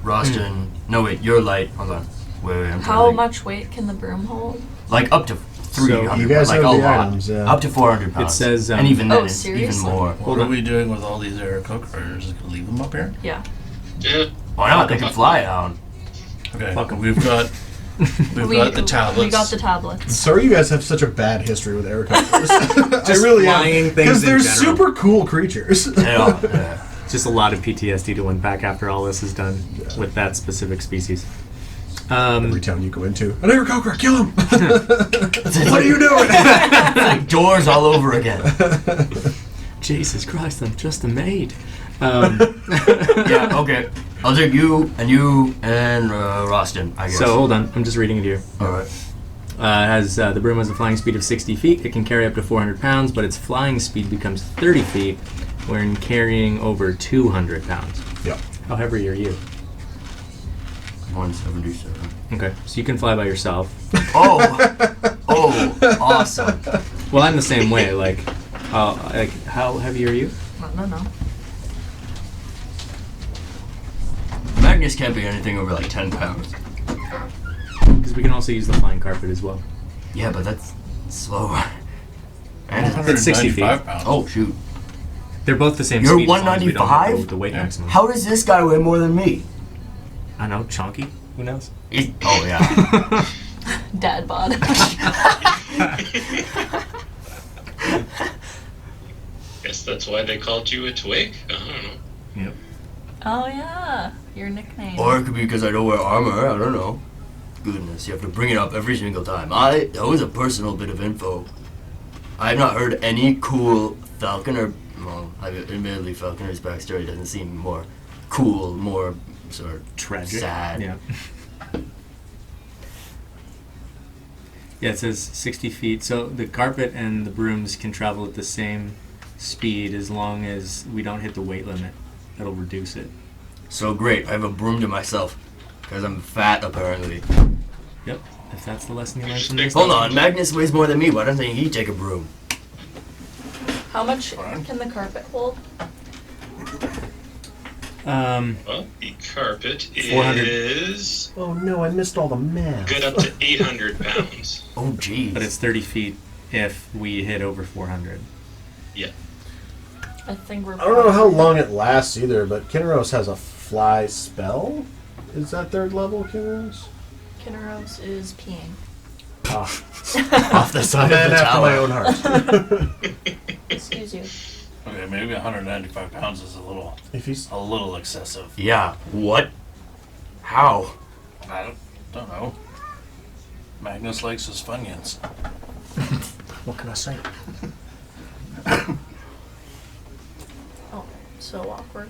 Roston. No, wait, you're light. Hold on. Wait, I'm trying to How think. much weight can the broom hold? Like up to 300. you guys like have a the lot. items, yeah. Up to 400 pounds. says, and even then, Oh, it's even seriously? more. What are we doing with all these Aarakocra? Just gonna leave them up here? Yeah. Yeah. Why not? They can fly down. Okay. Fuck 'em. We've got the tablets. We got the tablets. Sorry you guys have such a bad history with Erica. I Just really flying am. things Because in they're general. super cool creatures. Yeah. Just a lot of PTSD to unpack after all this is done with that specific species. Every town you go into, an Aarakocra, kill him! What are you doing? Like doors all over again. Jesus Christ, I'm just a maid. Yeah, okay. I'll take you and Roston, I guess. So hold on, I'm just reading it here. Alright. The broom has a flying speed of 60 feet. It can carry up to 400 pounds, but its flying speed becomes 30 feet when carrying over 200 pounds. Yeah. How heavy are you? 177. Okay, so you can fly by yourself. Oh, awesome. Well, I'm the same way. Like how heavy are you? No. Magnus can't be anything over like 10 pounds. Because we can also use the flying carpet as well. Yeah, but that's slower. And It's 60 feet. 195 pounds. oh shoot. They're both the same You're speed. as long as we don't 195? go with the weight Yeah. maximum. How does this guy weigh more than me? I know, chunky. Who knows? Oh yeah. Dad bod. Guess that's why they called you a twig? I don't know. Yep. Oh yeah, your nickname. Or it could be because I don't wear armor. I don't know. Goodness, you have to bring it up every single time. That was a personal bit of info. I have not heard any cool Falconer. Well, admittedly, Falconer's backstory doesn't seem more cool, more sort of Tragic. sad. Yeah. Yeah, it says 60 feet. So the carpet and the brooms can travel at the same speed as long as we don't hit the weight limit. That'll reduce it. So great, I have a broom to myself because I'm fat apparently. Yep. If that's the lesson you learned from this. Hold on, Magnus weighs more than me. Why doesn't he take a broom? How much can the carpet hold? Well, the carpet 400. is Oh no, I missed all the math. good up to 800 pounds. Oh jeez. But it's 30 feet if we hit over 400. Yeah. I think we're. I don't know how long it lasts either, but Kinneros has a fly spell. Is that third level, Kinneros? Kinneros is peeing. off the side of Man the after my tower. own heart. Excuse you. Okay, maybe 195 pounds is a little excessive. Yeah. What? How? I don't know. Magnus likes his Funyuns. What can I say? Oh, so awkward.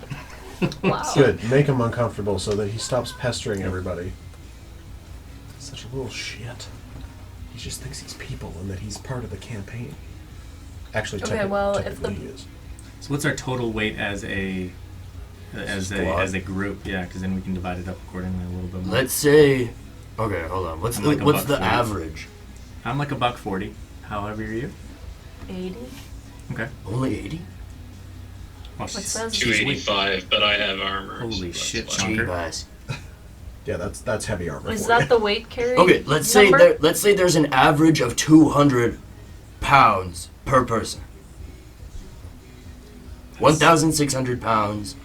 Wow. Good. Make him uncomfortable so that he stops pestering everybody. Such a little shit. He just thinks he's people and that he's part of the campaign. Actually, Okay, well, if technically the- he is. So what's our total weight as a Squad? group? Yeah, because then we can divide it up accordingly a little bit more. Let's say. Okay, hold on. What's I'm like a what's buck the 40. average? I'm like $140. However are you? 80. Okay. Only 80? Oh, What she's- says? she's weak. 285, but I have armor. Holy so shit, that's fine. chunker. Guys. Yeah, that's heavy armor. Is for that you. the weight carry? Okay, let's say number? there's an average of 200 pounds per person. 1,600 pounds.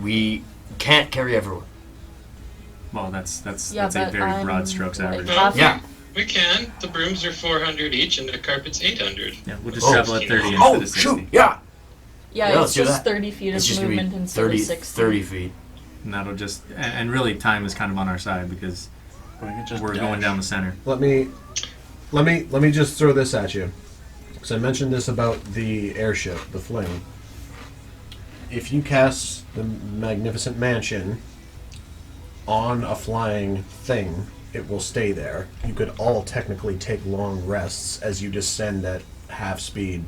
We can't carry everyone. Well, that's Yeah, a but very I'm broad strokes like average. half- Yeah. We can. The brooms are 400 each, and the carpet's 800. Yeah, we'll just Oh, travel at 30 instead Oh of 60. shoot! Yeah. Yeah, Yeah, it's let's do just that. 30 feet It's of just gonna be movement instead 30, of 60. 30 feet. And that'll just and really time is kind of on our side because We could just we're going dash. down the center. Let me just throw this at you, because I mentioned this about the airship, the Fling. If you cast the Magnificent Mansion on a flying thing, it will stay there. You could all technically take long rests as you descend at half speed,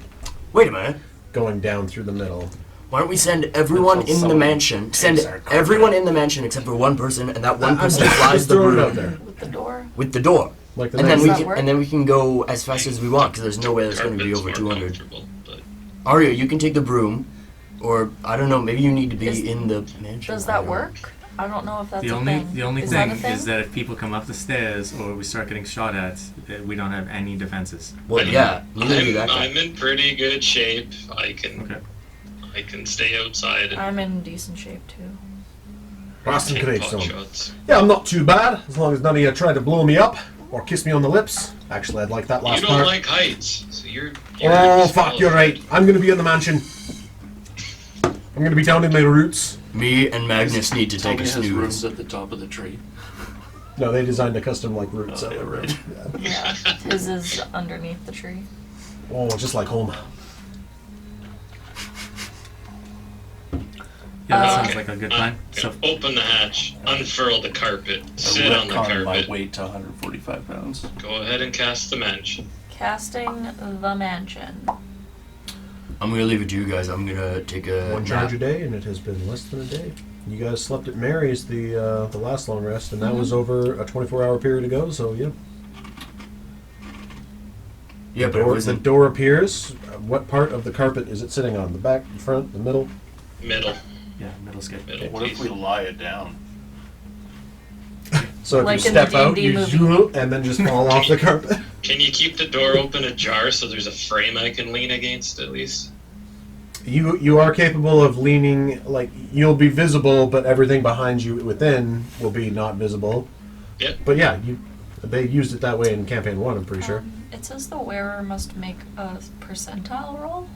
Wait a minute. going down through the middle. Why don't we send everyone Until in the someone mansion? Send takes our carpet. everyone in the mansion except for one person, and that one I'm person just flies the throwing it out broom there. With the door. with the door. Like the And then next- we Does that can, work? and then we can go as fast as we want because there's no way that's going to be Carpet's over more 200. comfortable, but Aria, you can take the broom, or I don't know. Maybe you need to be Is- in the mansion. Does I that don't know. work? I don't know if that's The a only thing. the only is thing that a thing? is that if people come up the stairs or we start getting shot at, we don't have any defenses. Well, yeah, neither do that guy. I'm in pretty good shape. I can Okay. stay outside and I'm in decent shape too. Boston take pot Gravestone. shots. Yeah, I'm not too bad, as long as none of you try to blow me up or kiss me on the lips. Actually, I'd like that You last don't part. like heights, so you're Oh, fuck, you're right. I'm gonna be in the mansion. I'm gonna be down in my roots. Me and Magnus need to Tommy take a has rooms snooze. at the top of the tree. No, they designed a custom, like, route. Oh, so yeah, right. Yeah, his is underneath the tree. Oh, just like home. Yeah, that Uh, sounds like a good plan. So Open the hatch, unfurl the carpet, I sit on the retcon my carpet. weight to 145 pounds. Go ahead and cast the mansion. Casting the mansion. I'm gonna leave it to you guys. I'm gonna take a One nap. charge a day, and it has been less than a day. You guys slept at Mary's the last long rest, and that was over a 24-hour period ago. So yeah, Yeah, but it the wasn't. door appears. What part of the carpet is it sitting on? The back, the front, the middle? Middle. yeah, middle skip. Middle What if piece. we lie it down? So if Like you in the step out, D&D you movie. zoom and then just fall off the carpet. Can you keep the door open ajar so there's a frame I can lean against at least? You are capable of leaning, like, you'll be visible, but everything behind you within will be not visible. Yep. But yeah, they used it that way in campaign 1, I'm pretty sure. It says the wearer must make a percentile roll.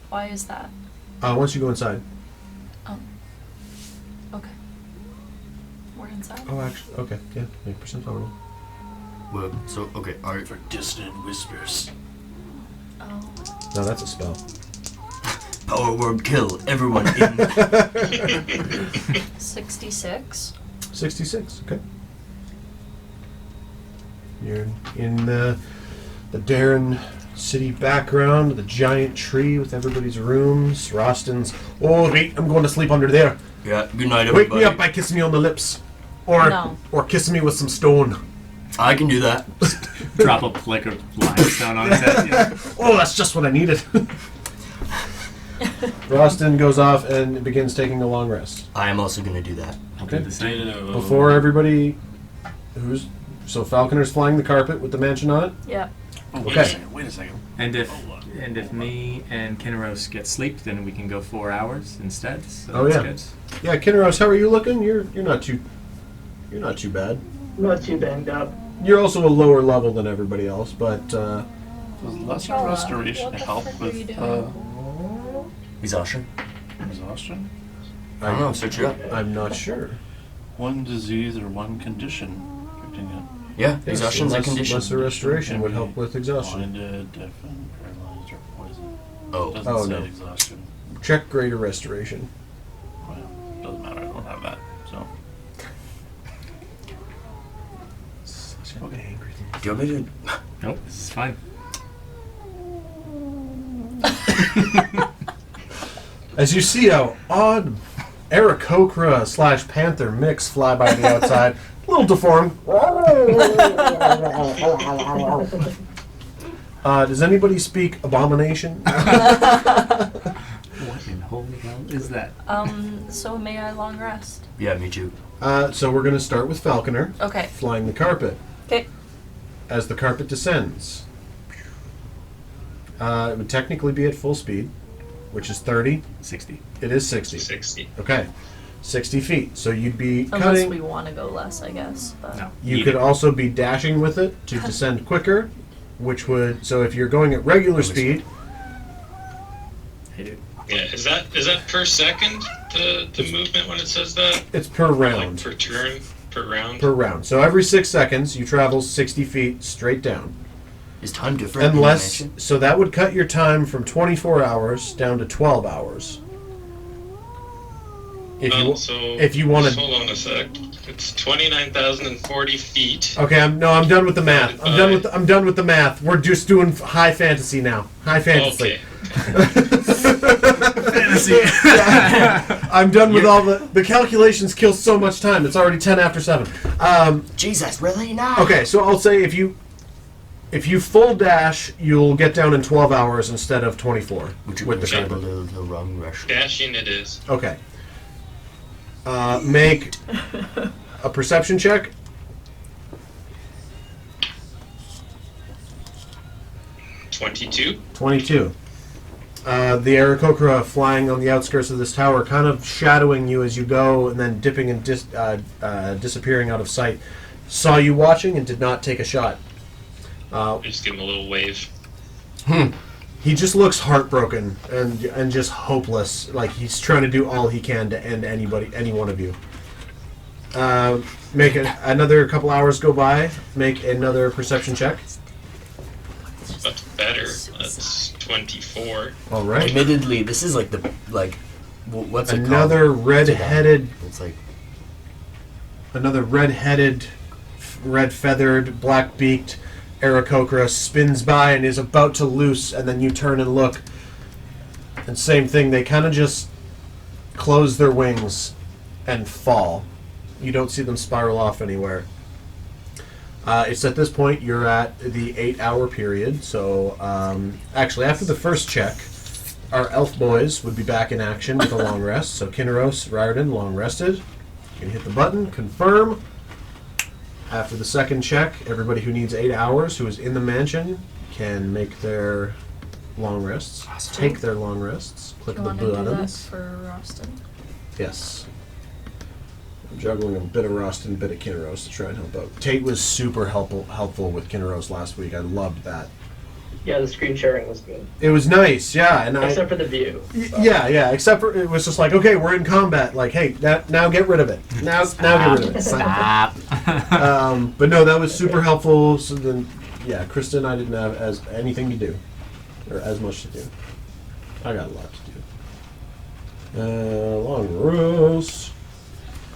Why is that? Once you go inside. Okay. We're inside. Oh, actually, okay, yeah, make percentile roll. Well, so okay, alright. For dissonant whispers. Oh. No, that's a spell. Power word kill everyone in. 66. 66, okay. You're in the Darren city background, the giant tree with everybody's rooms. Rostin's, oh, wait, I'm going to sleep under there. Yeah. Good night, Wake everybody. me up by kissing me on the lips. Or, No. or kissing me with some stone. I can do that. Drop a flick of limestone on his head. Yeah. Oh, that's just what I needed. Rostin goes off and begins taking a long rest. I am also gonna do that. I'll do the same. Before everybody so Falconer's flying the carpet with the mansion on it. Yep. Oh, Okay. Wait a second. And if me and Kinneros get sleep, then we can go 4 hours instead. So Oh, that's yeah. good. Yeah, Kinneros, how are you looking? You're not too bad. Not too banged up. You're also a lower level than everybody else, but Does lesser Bella, restoration what the help frick are you with doing? Exhaustion. exhaustion? I don't know. Search it up. I'm not sure. One disease or one condition affecting it. Yeah, Yes, exhaustion's a less- condition. Lesser restoration Can would be help with exhaustion. Blinded, deafened, paralyzed, or poisoned. Oh. Doesn't Oh, say no. exhaustion. Check greater restoration. Well, doesn't matter. I don't have that. So. Such an Okay. angry thing. Do you want me to? Nope, this is fine. As you see a odd Aarakocra / Panther mix fly by the outside, a little deformed. Does anybody speak abomination? What in holy the hell is that? So may I long rest? Yeah, me too. So we're going to start with Falconer, Okay. flying the carpet. Okay. As the carpet descends, it would technically be at full speed, which is 30. 60. It is 60. 60. Okay. 60 feet. So you'd be Unless cutting. we want to go less, I guess. But No. You could also be dashing with it to descend quicker, which would. So if you're going at regular speed, Hey, dude. Yeah, is that per second the movement when it says that? it's per Like round. per turn, per round? Per round. So every 6 seconds, you travel 60 feet straight down. Is time different? Unless. in the So that would cut your time from 24 hours down to 12 hours. If you wanted. Hold on a sec. It's 29,040 feet. Okay, I'm done with the math. I'm done with the math. We're just doing high fantasy now. High fantasy. Okay. Fantasy. I'm done with all the calculations. Kill so much time. It's already 10 after 7. Jesus, really? Not. Okay, so I'll say if you full dash, you'll get down in 12 hours instead of 24 Would you with the be able carpet. to run rush? Dashing it is. Okay. Make a perception check. 22. 22. The Aarakocra flying on the outskirts of this tower, kind of shadowing you as you go, and then dipping and disappearing out of sight, saw you watching and did not take a shot. Just give him a little wave. He just looks heartbroken and just hopeless. Like he's trying to do all he can to end any one of you. Make another couple hours go by. Make another perception check. That's better. That's 24. All right. Admittedly, this is like what's it called? Another red-headed, It's like red-feathered, black-beaked Aarakocra spins by and is about to loose, and then you turn and look. And same thing, they kind of just close their wings and fall. You don't see them spiral off anywhere. It's at this point you're at the 8-hour period, so actually after the first check, our elf boys would be back in action with a long rest. So Kinneros, Riordan, long rested. You can hit the button, confirm. After the second check, everybody who needs 8 hours who is in the mansion can make their long rests. Take their long rests. Click you the want to do that buttons. for Roston? Yes. I'm juggling a bit of Rust and a bit of Kinneros to try and help out. Tate was super helpful with Kinneros last week. I loved that. Yeah, the screen sharing was good. It was nice, yeah. And Except for the view. yeah. Except for it was just like, okay, we're in combat. Like, hey, now get rid of it. Now get rid of it. Stop. But no, that was super helpful. So then, yeah, Krista and I didn't have as anything to do, or as much to do. I got a lot to do. Long rest.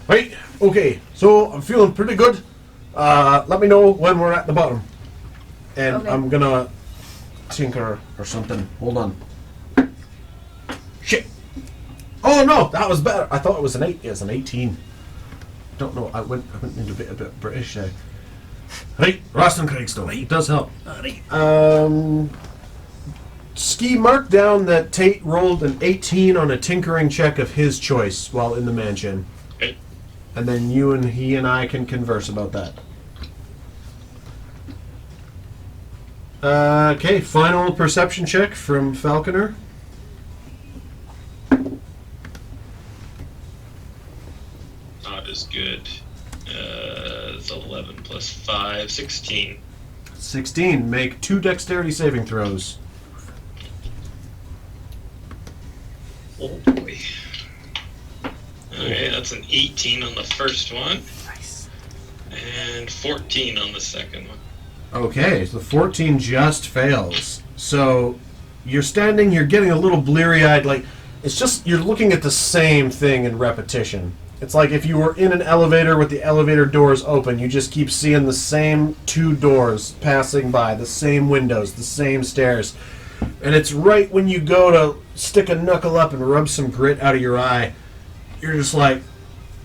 Right. Okay. So I'm feeling pretty good. Let me know when we're at the bottom, and Okay. I'm gonna tinker or something. Hold on. Shit. Oh no, that was better. I thought it was an 8. It's an 18. Don't know. I went into a bit British there. Right, Roston Craigstone. It does help. Ski marked down that Tate rolled an 18 on a tinkering check of his choice while in the mansion. Okay. And then he and I can converse about that. Okay, final perception check from Falconer. Not as good. It's 11 plus 5, 16. 16. Make 2 dexterity saving throws. Oh boy. Okay, that's an 18 on the first one. Nice. And 14 on the second one. Okay, so the 14 just fails. So you're standing, you're getting a little bleary-eyed, like, it's just, you're looking at the same thing in repetition. It's like if you were in an elevator with the elevator doors open, you just keep seeing the same 2 doors passing by, the same windows, the same stairs. And it's right when you go to stick a knuckle up and rub some grit out of your eye, you're just like,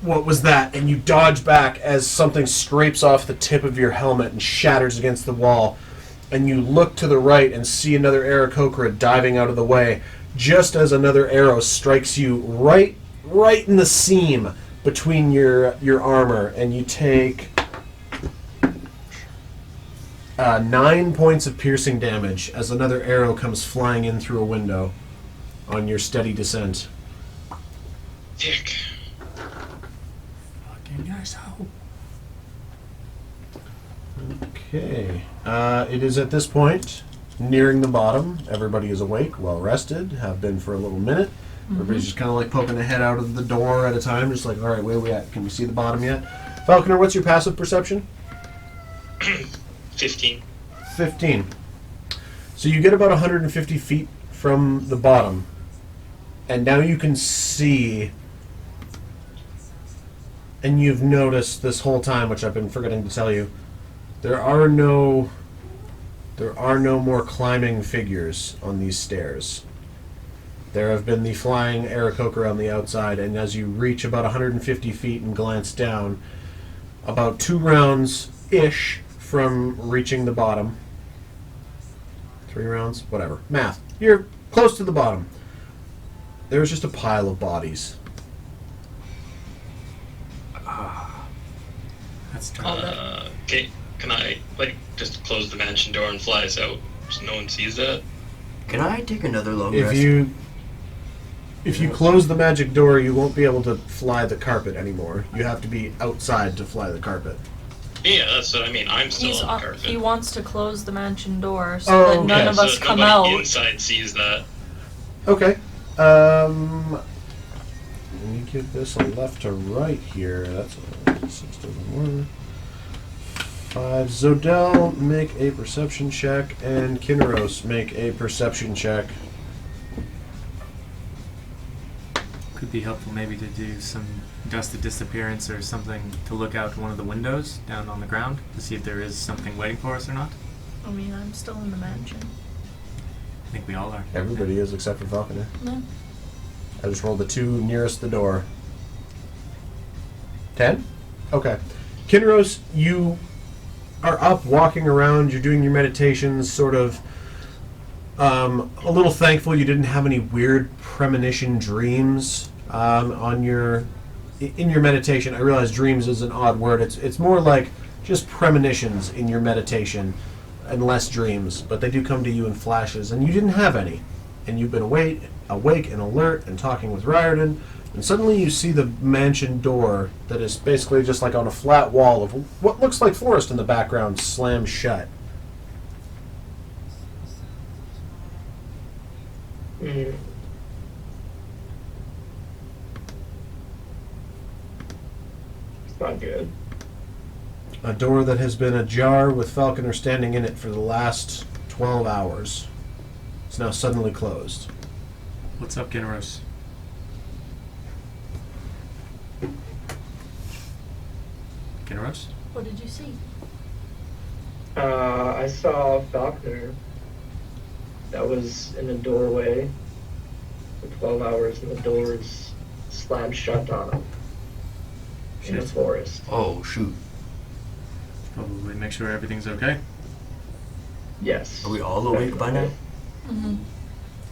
what was that? And you dodge back as something scrapes off the tip of your helmet and shatters against the wall. And you look to the right and see another Aarakocra diving out of the way, just as another arrow strikes you right in the seam between your armor, and you take 9 points of piercing damage as another arrow comes flying in through a window on your steady descent. Dick. Fucking asshole. Okay. It is at this point nearing the bottom. Everybody is awake, well rested, have been for a little minute. Everybody's just kind of like poking a head out of the door at a time, just like, all right, where are we at? Can we see the bottom yet? Falconer, what's your passive perception? 15. 15. So you get about 150 feet from the bottom, and now you can see, and you've noticed this whole time, which I've been forgetting to tell you, there are no more climbing figures on these stairs. There have been the flying Aarakocra on the outside, and as you reach about 150 feet and glance down, about 2 rounds-ish from reaching the bottom, 3 rounds, whatever, math, you're close to the bottom. There's just a pile of bodies. That's tough. Okay, can I, just close the mansion door and fly us out so no one sees that? Can I take another long If rest? you close the magic door, you won't be able to fly the carpet anymore. You have to be outside to fly the carpet. Yeah, that's what I mean. I'm still on the carpet. He wants to close the mansion door so Oh, that okay. none of us so come nobody out. inside sees that. Okay. Let me give this a left to right here. That's a 6 to 1. 5. Zodel, make a perception check, and Kinros, make a perception check. Could be helpful maybe to do some dusted disappearance or something to look out one of the windows down on the ground to see if there is something waiting for us or not. I mean, I'm still in the mansion. I think we all are. Everybody is except for Falconer. No. I just rolled the 2 nearest the door. 10? Okay. Kinros, you are up walking around, you're doing your meditations, sort of a little thankful you didn't have any weird premonition dreams in your meditation. I realize dreams is an odd word. It's more like just premonitions in your meditation and less dreams, but they do come to you in flashes, and you didn't have any. And you've been awake and alert and talking with Riordan, and suddenly you see the mansion door that is basically just like on a flat wall of what looks like forest in the background slam shut. Mm. It's not good. A door that has been ajar with Falconer standing in it for the last 12 hours. It's now suddenly closed. What's up, Kinros? Kinros? What did you see? I saw Falconer that was in a doorway for 12 hours, and the doors slammed shut on him in the Shit. forest. Oh, shoot. Probably make sure everything's okay. Yes. Are we all awake by now? Mm-hmm.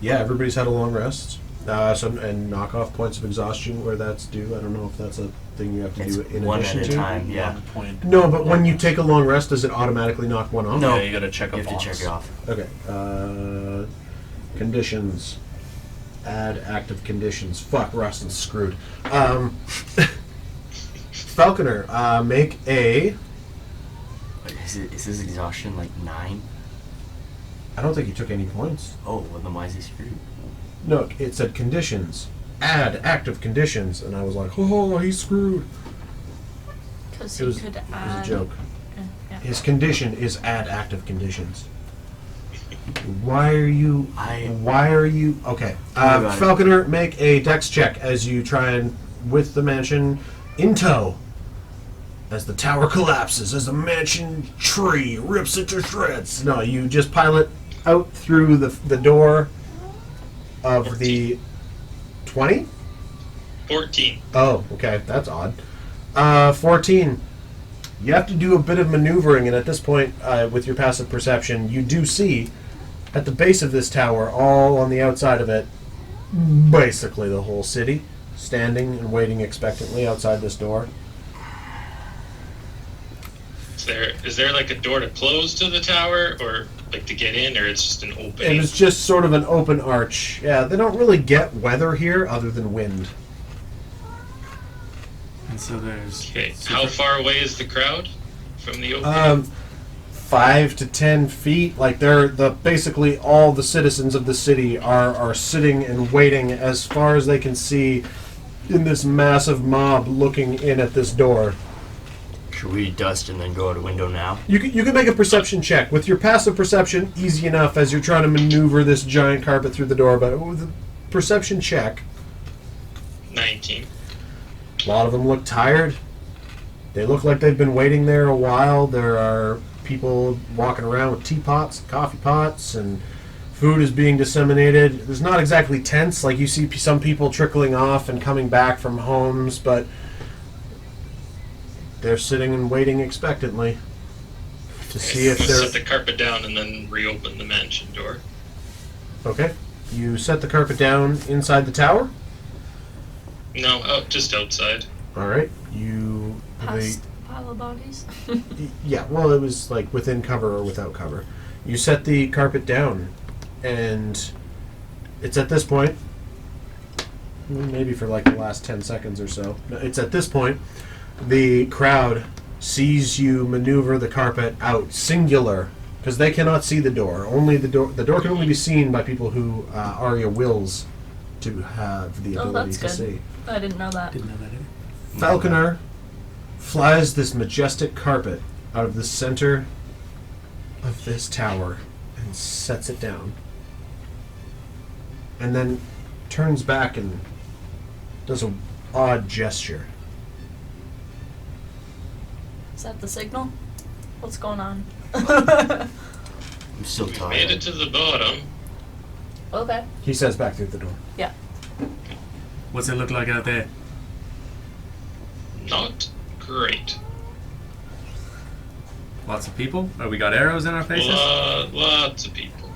Yeah, everybody's had a long rest. And knock off points of exhaustion where that's due. I don't know if that's a thing you have to It's do in one addition at a to. time, yeah. 1 point. No, but when you take a long rest, does it automatically knock one off? No. Yeah, you gotta check a You have box. to check it off. Okay. Conditions. Add active conditions. Fuck, Rustin's screwed. Falconer, make a... Wait, is his exhaustion like 9? I don't think he took any points. Oh, well then why is he screwed? No, it said conditions. Add active conditions. And I was like, oh, he's screwed. Because It he was, could it was add. a joke. Yeah. His condition is add active conditions. Why are you... Okay. Tell me about it. Falconer, make a dex check as you try and, with the mansion in tow, as the tower collapses, as the mansion tree rips it to shreds. No, you just pilot out through the door of the... 20? 14. Oh, okay. That's odd. 14. You have to do a bit of maneuvering, and at this point, with your passive perception, you do see, at the base of this tower, all on the outside of it, basically the whole city, standing and waiting expectantly outside this door. Is there like a door to close to the tower, or like to get in, or it's just an opening? It was just sort of an open arch. Yeah, they don't really get weather here other than wind. And so there's. Okay. How far away is the crowd from the opening? 5 to 10 feet. Like basically all the citizens of the city are sitting and waiting as far as they can see in this massive mob looking in at this door. Should we dust and then go out a window now? You can make a perception check. With your passive perception, easy enough as you're trying to maneuver this giant carpet through the door, but with a perception check, 19. a lot of them look tired. They look like they've been waiting there a while. There are people walking around with teapots, coffee pots, and food is being disseminated. It's not exactly tense. Like, you see some people trickling off and coming back from homes, but they're sitting and waiting expectantly to see if Let's they're... set the carpet down and then reopen the mansion door. Okay. You set the carpet down inside the tower? No, just outside. All right. Past the pile of bodies. Yeah, well, it was like within cover or without cover. You set the carpet down, and it's at this point, maybe for like the last 10 seconds or so, it's at this point, the crowd sees you maneuver the carpet out, singular, because they cannot see the door. Only the door can only be seen by people who Arya wills to have the Oh, ability that's to good. see. I didn't know that. Didn't know that either. Falconer flies this majestic carpet out of the center of this tower and sets it down. And then turns back and does an odd gesture. Is that the signal? What's going on? I'm still Made it tired. to the bottom. Okay. He says back through the door. Yeah. What's it look like out there? Not great. Lots of people? Oh, we got arrows in our faces? Lots of people.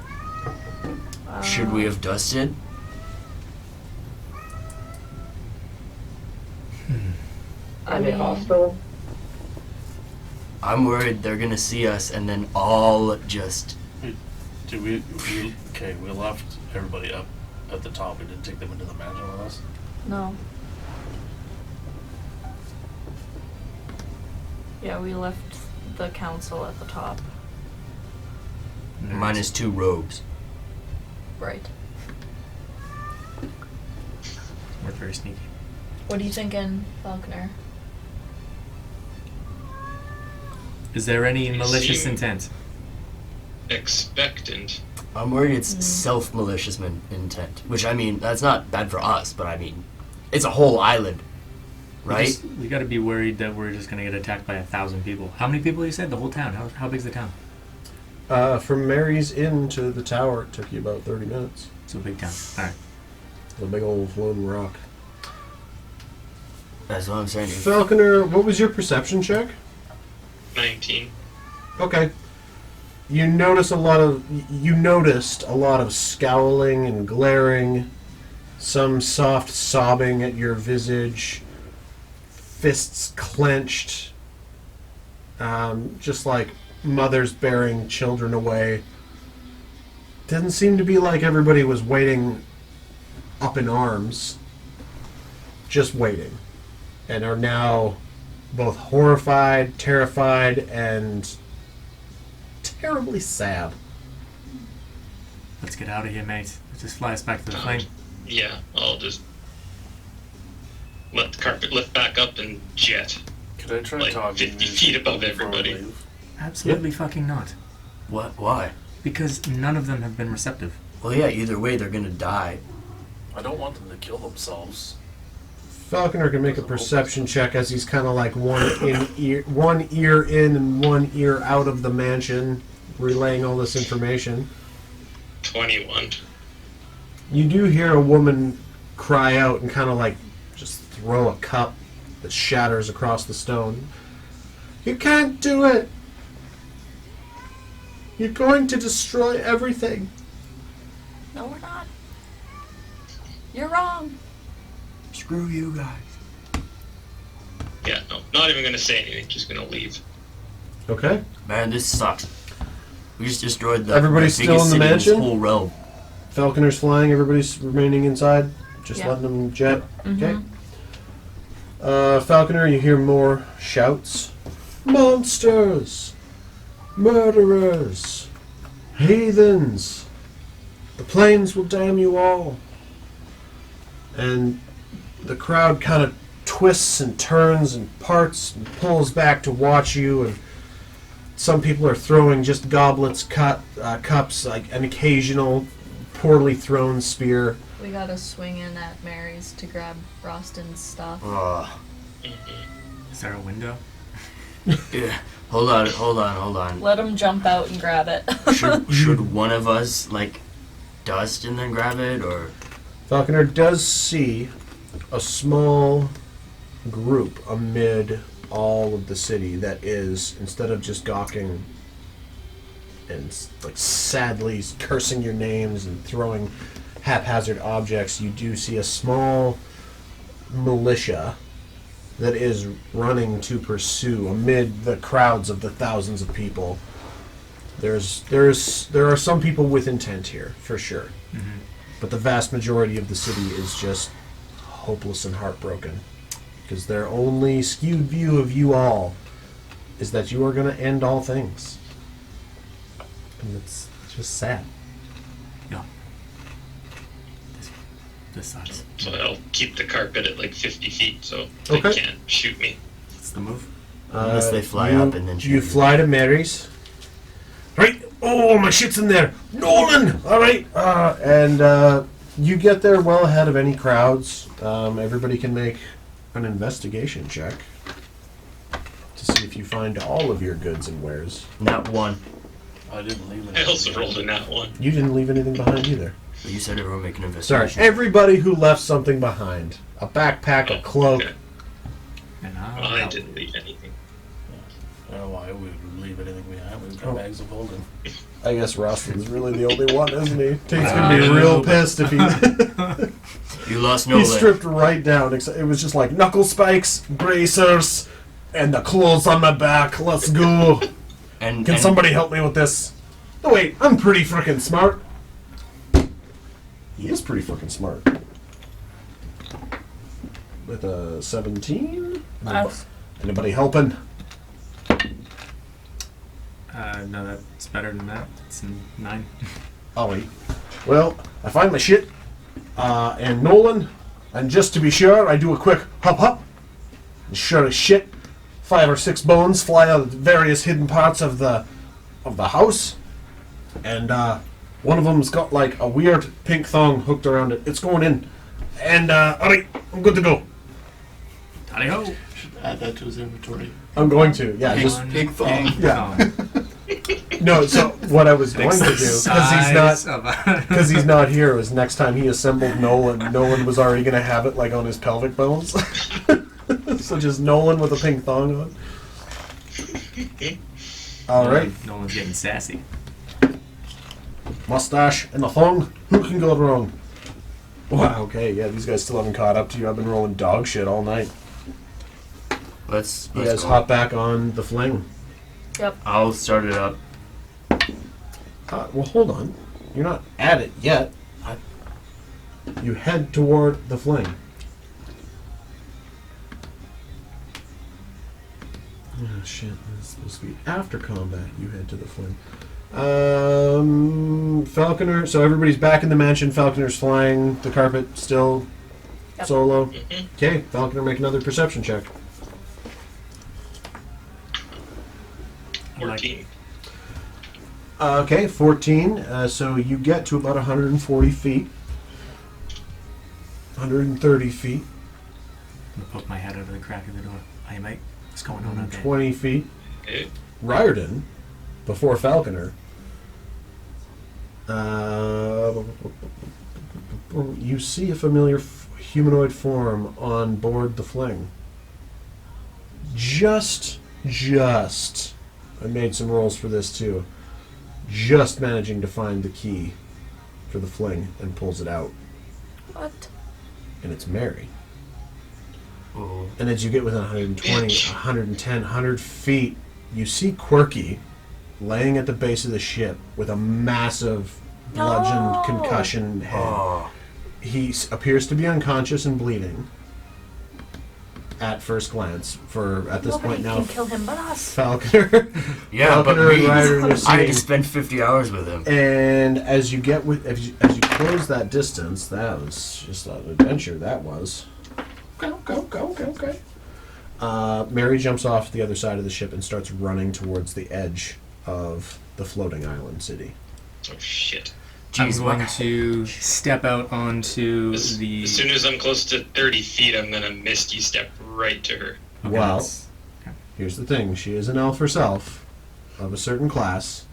Should we have dusted? I Are they mean, hostile? I'm worried they're gonna see us and then all just. We left everybody up at the top. We didn't take them into the mansion with us. no. Yeah, we left the council at the top. Minus 2 rogues. Right. We're very sneaky. What are you thinking, Falconer? Is there any You malicious seem- intent? Expectant. I'm worried it's self-malicious intent. Which, I mean, that's not bad for us, but I mean, it's a whole island. Right? We gotta be worried that we're just gonna get attacked by 1,000 people. How many people you said? The whole town. How big's the town? From Mary's Inn to the tower, it took you about 30 minutes. It's a big town. Alright. The big old floating rock. That's what I'm saying. Falconer, what was your perception check? 19. Okay. You noticed a lot of scowling and glaring, some soft sobbing at your visage, fists clenched, just like mothers bearing children away. Didn't seem to be like everybody was waiting up in arms, just waiting, and are now both horrified, terrified, and terribly sad. Let's get out of here, mate. Let's just fly us back to the flame. Yeah, I'll just let the carpet lift back up and jet. Could I try Like talking 50 to feet above before we everybody. leave? Absolutely fucking not. What? Why? Because none of them have been receptive. Well, yeah, either way, they're gonna die. I don't want them to kill themselves. Falconer can make a perception check as he's kind of like one ear in and one ear out of the mansion, relaying all this information. 21. You do hear a woman cry out and kind of like just throw a cup that shatters across the stone. You can't do it! You're going to destroy everything. No, we're not. You're wrong. Screw you guys. Yeah, no, not even gonna say anything. Just gonna leave. Okay. Man, this sucks. We just destroyed the Everybody's the still biggest in the city this mansion? whole realm. Falconer's flying. Everybody's remaining inside. Just Yeah. letting them jet. Okay. Mhm. Falconer, you hear more shouts. Monsters! Murderers! Heathens! The plains will damn you all. And the crowd kind of twists and turns and parts and pulls back to watch you, and some people are throwing just goblets, cups, like an occasional poorly thrown spear. We gotta swing in at Mary's to grab Roston's stuff. Ugh. Is there a window? Yeah. Hold on. Let him jump out and grab it. Should one of us like dust and then grab it, or Falconer does see a small group amid all of the city that is, instead of just gawking and like sadly cursing your names and throwing haphazard objects, you do see a small militia that is running to pursue amid the crowds of the thousands of people. There are some people with intent here, for sure. Mm-hmm. But the vast majority of the city is just hopeless and heartbroken. Because their only skewed view of you all is that you are going to end all things. And it's just sad. Yeah. This sucks. So I'll keep the carpet at like 50 feet so Okay. they can't shoot me. What's the move? Unless they fly you, up and then shoot you you. fly to Mary's. Right. Oh, my shit's in there. Nolan. All right. And you get there well ahead of any crowds. Everybody can make an investigation check to see if you find all of your goods and wares. Not one. I didn't leave it. I also rolled a nat one. You didn't leave anything behind either. But you said everyone make an Sorry. investigation. Everybody who left something behind. A backpack, a cloak. Okay. And Well, I didn't leave anything. I don't know why we would leave anything behind. We've got Oh. bags of holding. I guess Roston's really the only one, isn't he? Tate's gonna be real pissed if he You lost he Nolan. stripped right down. It was just like knuckle spikes, bracers, and the clothes on my back. Let's go. And Can somebody help me with this? Oh wait, I'm pretty freaking smart. He is pretty freaking smart. With a 17. Nice. Anybody helping? No, that's better than that. It's a 9. Oh wait. Well, I find my shit, and Nolan, and just to be sure, I do a quick hop hop. And sure as shit, 5 or 6 bones fly out of various hidden parts of the house, and one of them's got like a weird pink thong hooked around it. It's going in, and alright, I'm good to go. Tally ho! Should add that to his inventory. I'm going to, yeah, just pig thong. Yeah. no. So what I was going to do, because he's not here, was next time he assembled Nolan was already going to have it like on his pelvic bones. So just Nolan with a pink thong on. All right, No one's getting sassy. mustache and a thong. Who can go wrong? Wow. Okay. Yeah, these guys still haven't caught up to you. I've been rolling dog shit all night. Let's You guys go. hop back on the fling. Yep. I'll start it up. Well, hold on. You're not at it yet. You head toward the fling. Oh shit! This is supposed to be after combat. You head to the fling. Falconer. So everybody's back in the mansion. Falconer's flying the carpet still. Yep. Solo. Mhm. Okay, Falconer, make another perception check. 14. Okay, 14. So you get to about 140 feet. 130 feet. I'm gonna poke my head out of the crack of the door. Hey, mate, what's going on out there? 20 feet. Okay. Riordan, before Falconer, you see a familiar humanoid form on board the fling. Just, I made some rolls for this too, just managing to find the key for the fling and pulls it out. What? and it's Mary. Ooh. And as you get within 120, 110, 100 feet, you see Quirky laying at the base of the ship with a massive bludgeoned concussion head. Oh. He appears to be unconscious and bleeding at first glance. At this point now, can kill him but us. Falconer, Yeah, but Falconer and me, Ryder are I seeing. just spent 50 hours with him. And as you as you close that distance, that was just an adventure. That was. Go. Mary jumps off the other side of the ship and starts running towards the edge of the floating island city. Oh shit. I'm going to step out onto As the. soon as I'm close to 30 feet, I'm gonna misty step right to her. Okay, Well, that's- here's the thing. She is an elf herself, of a certain class.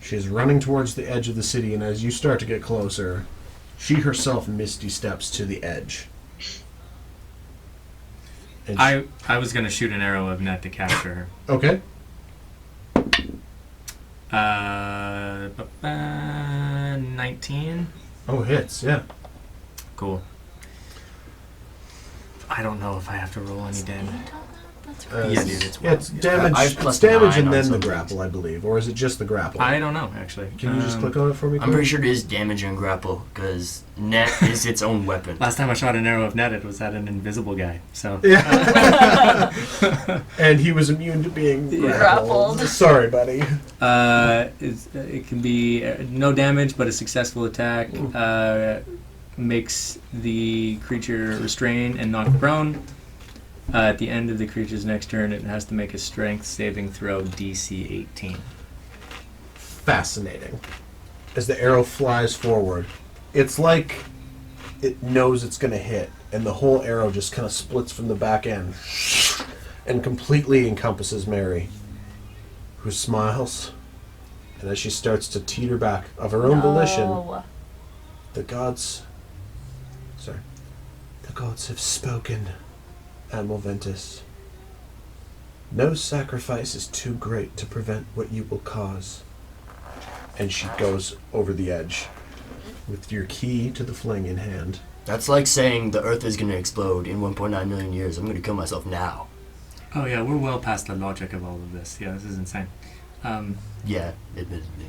She is running towards the edge of the city, and as you start to get closer, she herself misty steps to the edge. And I was going to shoot an arrow of net to capture her. okay. 19. Oh, hits, yeah. Cool. I don't know if I have to roll any damage. Yeah, dude, it's yeah, it's damage. I have plus It's damage 9 and on then the some grapple, I believe, or is it just the grapple? I don't know, actually. Can you just click on it for me? I'm pretty sure it is damage and grapple, because net is its own weapon. Last time I shot an arrow of net, it was at an invisible guy. So. Yeah. And he was immune to being grappled. Grappled. Sorry, buddy. It can be no damage, but a successful attack makes the creature restrained and knocked prone. At the end of the creature's next turn, it has to make a strength saving throw DC 18. Fascinating. As the arrow flies forward, it's like it knows it's going to hit, and the whole arrow just kind of splits from the back end and completely encompasses Mary, who smiles. And as she starts to teeter back of her own volition, the gods have spoken, Amour Ventis. No sacrifice is too great to prevent what you will cause. And she goes over the edge with your key to the fling in hand. That's like saying the Earth is going to explode in 1.9 million years. I'm going to kill myself now. Oh yeah, we're well past the logic of all of this. Yeah, this is insane. Yeah, admittedly.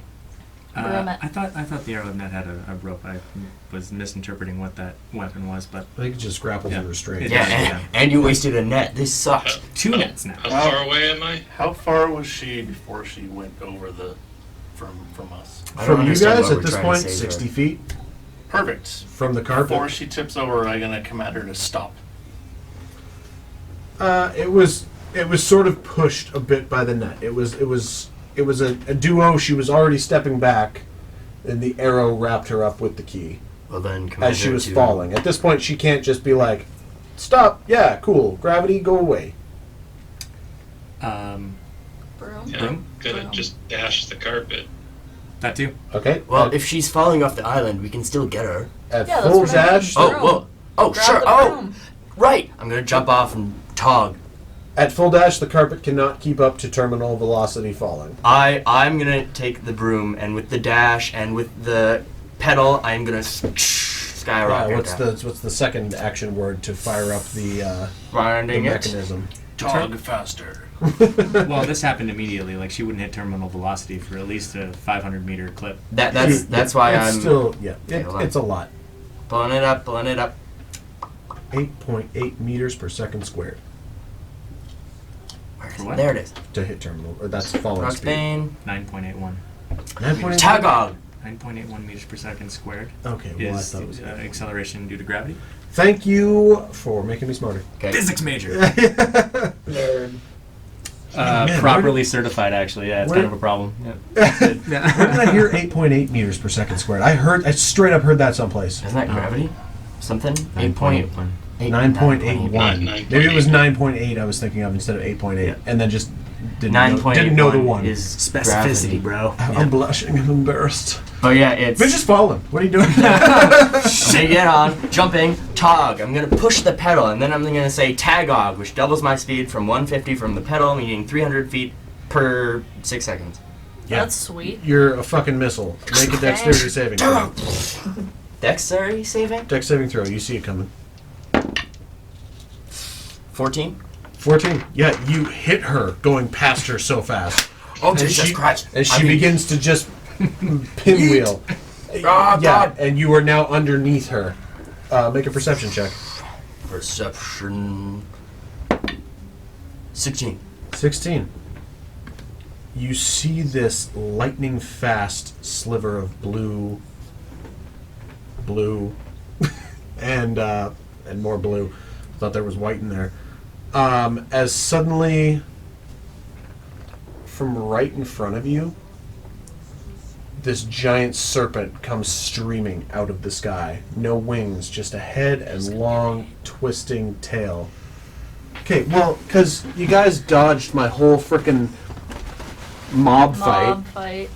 I thought the arrow of net had a rope. I was misinterpreting what that weapon was, but I think it just grapples and restrains. Yeah. Yeah, and you wasted a net. This sucks. 2 nets now. How far away am I? How far was she before she went over the from us? I don't From you understand guys why at we're this trying to point, save 60 her. feet Perfect. from the carpet. Before she tips over, I'm gonna command her to stop. It was sort of pushed a bit by the net. It was a duo. She was already stepping back, and the arrow wrapped her up with the key Well then, command as she her was to- falling. At this point, she can't just be like, "Stop! Yeah, cool. Gravity, go away." Broom. Yeah, Broom? I'm gonna just dash the carpet. That too. Okay. Well, at, if she's falling off the island, we can still get her. at Yeah, that's full what I mean. dash, Broom. Oh, whoa. Oh, Grab sure. the Oh, broom. right. I'm going to jump off and tog. at full dash, the carpet cannot keep up to terminal velocity falling. I'm going to take the broom, and with the dash and with the pedal, I'm going to skyrocket. What's the second action word to fire up the Finding it. mechanism? Tog faster. Well, this happened immediately. Like she wouldn't hit terminal velocity for at least a 500-meter clip. That's why it's I'm still Okay, hold on. it's a lot. pulling it up, pulling it up. 8.8 meters per second squared Where is For it? what? There it is. to hit terminal, or that's falling speed. Roxbane. 9.81. 9.8. Tagog. 9.81 meters per second squared Okay, well, I is thought it was acceleration due to gravity. Thank you for making me smarter. Okay. Physics major. Nerd. Man, Properly certified, actually. Yeah, it's where- kind of a problem. Where did I hear 8.8 meters per second squared? I straight up heard that someplace. Isn't that gravity? Something? 9.81. 9.81. Maybe it was 9.8 I was thinking of instead of 8.8, Yeah. and then just didn't know the one. is Specificity, gravity. bro. I'm blushing and embarrassed. But yeah, it's... Bitch is falling. What are you doing? I'm gonna get on, jumping, tog. I'm gonna push the pedal, and then I'm gonna say tagog, which doubles my speed from 150 from the pedal, meaning 300 feet per 6 seconds. Yeah. That's sweet. You're a fucking missile. Make a dexterity saving throw. Dexterity saving? Dex saving throw. You see it coming. 14? 14. Yeah, you hit her going past her so fast. Oh, And Jesus she- Christ. And she begins to just pinwheel. Ah, Yeah, God. and you are now underneath her. Make a perception check. Perception. 16. 16. You see this lightning fast sliver of blue, and more blue. Thought there was white in there. As suddenly, from right in front of you, this giant serpent comes streaming out of the sky. No wings, just a head and long, twisting tail. Okay, well, because you guys dodged my whole frickin' mob fight.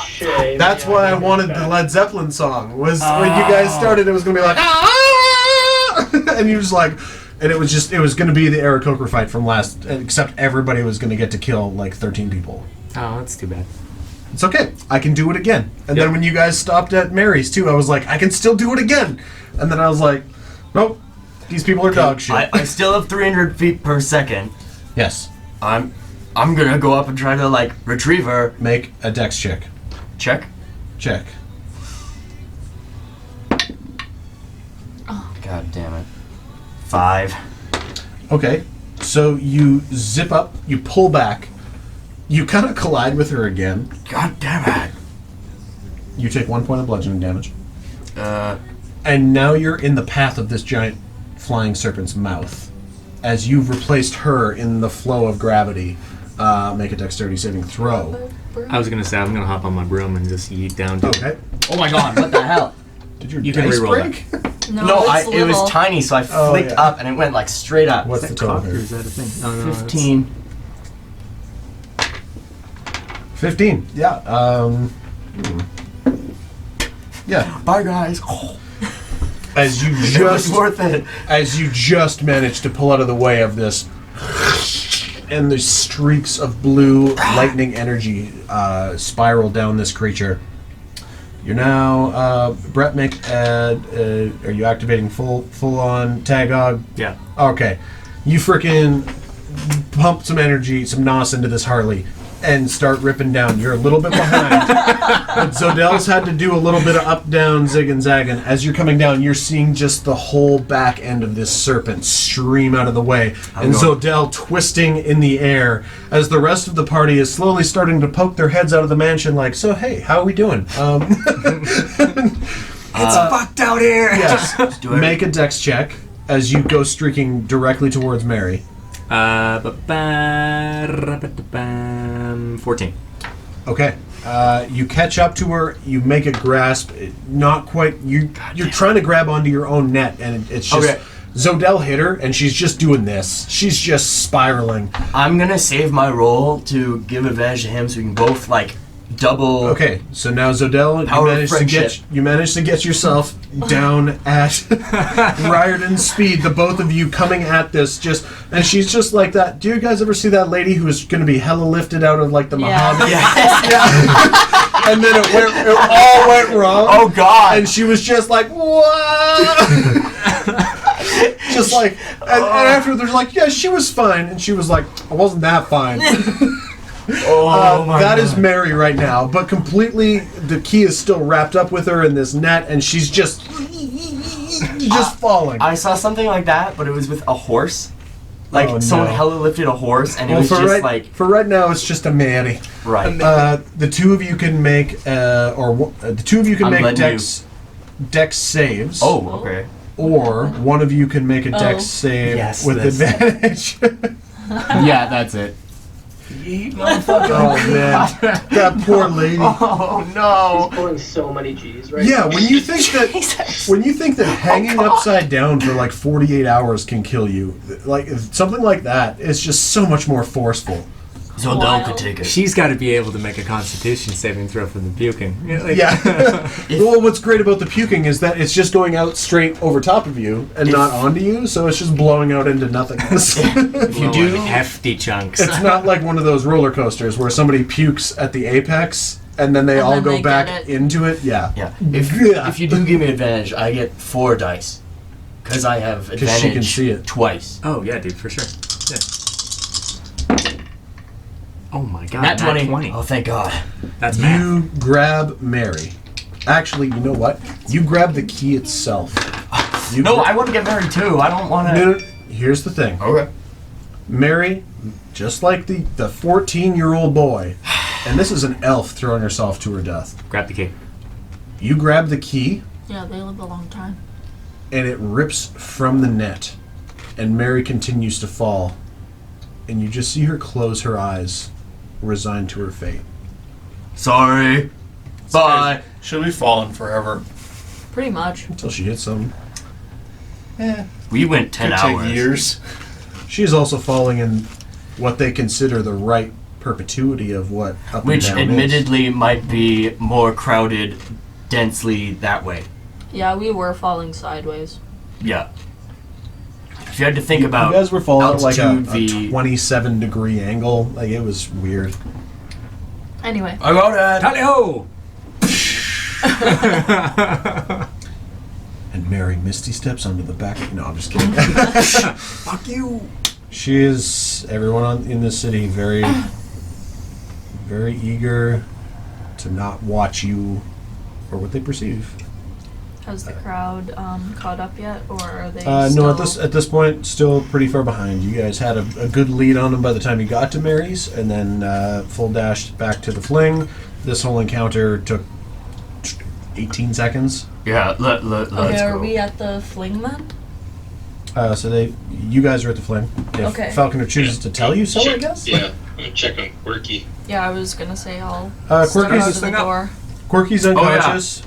Shame. That's yeah, why I didn't wanted get the that. Led Zeppelin song. Was when you guys started, it was gonna be like, ah! And you was like, and it was gonna be the Aarakocra fight from last, except everybody was gonna get to kill like 13 people. Oh, that's too bad. It's okay. I can do it again. And Yep. then when you guys stopped at Mary's too, I was like, I can still do it again. And then I was like, nope, these people are dog shit. I still have 300 feet per second. Yes. I'm gonna go up and try to, like, retrieve her. Make a dex check. Check. Check. God damn it. 5. Okay. So you zip up, you pull back, you kind of collide with her again. God damn it. You take 1 point of bludgeoning damage. Uh, And now you're in the path of this giant flying serpent's mouth. As you've replaced her in the flow of gravity, make a dexterity saving throw. I was gonna say I'm gonna hop on my broom and just yeet down to it. Okay. oh my god, what the hell? Did your You can dice reroll break? No, it's it was little. tiny, so I Oh, flicked yeah. up and it went, like, straight up. What's Is the that total cock or here? is that a thing? Oh, no, 15. 15. Yeah. Yeah. Bye, guys. As you It was just worth it. as you just managed to pull out of the way of this, and the streaks of blue lightning energy spiral down this creature. You're now Brett. Are you activating full on Tagog? Yeah. Okay. You frickin' pump some energy, some nos into this Harley, and start ripping down. You're a little bit behind. But Zodell's had to do a little bit of up, down, zig and zagging. As you're coming down, you're seeing just the whole back end of this serpent stream out of the way. And Zodell twisting in the air as the rest of the party is slowly starting to poke their heads out of the mansion like, so hey, how are we doing? It's fucked out here. Yes. Do it. Make a dex check as you go streaking directly towards Mary. 14. Okay. You catch up to her. You make a grasp. Not quite. You're trying to grab onto your own net, and it's just Okay. Zodell hit her, and she's just doing this. She's just spiraling. I'm gonna save my roll to give advantage to him so we can both, like, double. Okay. So now Zodell, Power of you managed to get yourself down at Riordan's speed. The both of you coming at this, and she's just like that. Do you guys ever see that lady who is going to be hella lifted out of like the Muhammad? Yeah. And then it all went wrong. Oh god. And she was just like, what? Just like, and after they're like, yeah, she was fine. And she was like, I wasn't that fine. That is Mary right now, but completely, the key is still wrapped up with her in this net, and she's just falling. I saw something like that, but it was with a horse. Like, Oh, someone no. hella lifted a horse, and it Well, was just for right now, it's just a Mary. right. The two of you can make, the two of you can I'm make letting dex saves. Oh, okay. Or one of you can make a dex Oh. save Yes, with that's- advantage. Yeah, that's it. Oh man, that poor lady. Oh no. He's pulling so many G's right Yeah, now. when you think that hanging upside down for like 48 hours can kill you, like something like that is just so much more forceful. Zodell Wild. could take it. She's got to be able to make a Constitution saving throw from the puking. Like- Yeah. Well, what's great about the puking is that it's just going out straight over top of you and not onto you, so it's just blowing out into nothingness. If you Blowing do, hefty chunks. It's not like one of those roller coasters where somebody pukes at the apex and then they And all then go they back get it. into it. Yeah. yeah. Yeah. If you do give me advantage, I get 4 dice. Because I have 'Cause she advantage can see it. twice. Oh yeah, dude, for sure. Yeah. Oh my god. Nat 20. 20. Oh, thank God. That's math. You grab Mary. Actually, you know what? You grab the key itself. You No, gra- I want to get married too. I don't want to. No, no, here's the thing. Okay. Mary, just like the 14-year-old boy, and this is an elf throwing herself to her death. Grab the key. You grab the key, Yeah, they live a long time. and it rips from the net, and Mary continues to fall, and you just see her close her eyes, resigned to her fate. Sorry. Bye. She'll be falling forever. Pretty much. Until she hits something. We went 10 Could hours. take years. She is also falling in what they consider the right perpetuity of what up Which and down admittedly might be more crowded densely that way. Yeah, we were falling sideways. Yeah. If you had to think is. about You guys were falling at like a altitude, 27-degree angle. Like, it was weird. Anyway. I got it. Tally-ho! And Mary Misty steps onto the back. No, I'm just kidding. Fuck you! She is, everyone in this city, very, very eager to not watch you or what they perceive. Has the crowd caught up yet, or are they No, still... at this point, still pretty far behind. You guys had a good lead on them by the time you got to Mary's, and then full dashed back to the fling. This whole encounter took 18 seconds. Yeah, let's Okay, go. are we at the fling then? So you guys are at the fling. If Okay. Falconer chooses to tell you so, I Check- guess. Yeah, I'm gonna check on Quirky. Yeah, I was gonna say I'll step Quirky's out this of the thing up. door. Quirky's yeah. unconscious.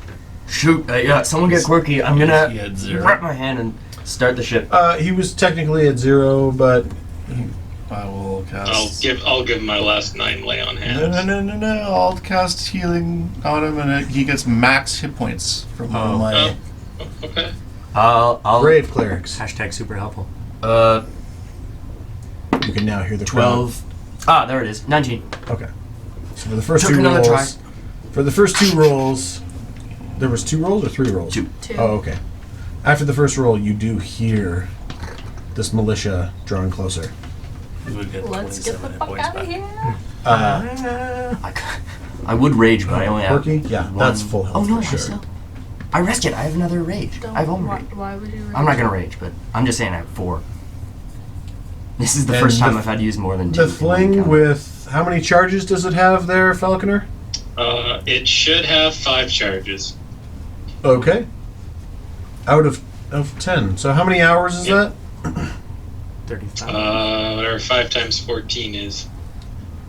Shoot, yeah, someone get Quirky. I'm gonna He had 0. wrap my hand and start the ship. He was technically at 0, but I will cast. I'll give my last 9 lay on hands. No. I'll cast healing on him, and he gets max hit points from one of my. Oh, okay. I'll brave clerics. Hashtag super helpful. You can now hear the 12. Ah, there it is. 19. crowd. Okay. So for the first Took two another rolls, for the first 2 rolls, there was 2 rolls or 3 rolls. 2. Two. Oh, okay. After the first roll, you do hear this militia drawing closer. He would get Let's get the 27 hit fuck points out of back. here. I would rage, but I only have. Quirky? Yeah, one. that's full health Oh no, for I sure. still. I rested. I have another rage. I have why, already. why would you I'm not gonna rage, but I'm just saying I have 4. This is the And first time the- I've had to use more than 2. The in one fling encounter. with how many charges does it have there, Falconer? It should have 5 charges. Okay. Out of 10. So how many hours is Yep. that? 35. Whatever 5 times 14 is.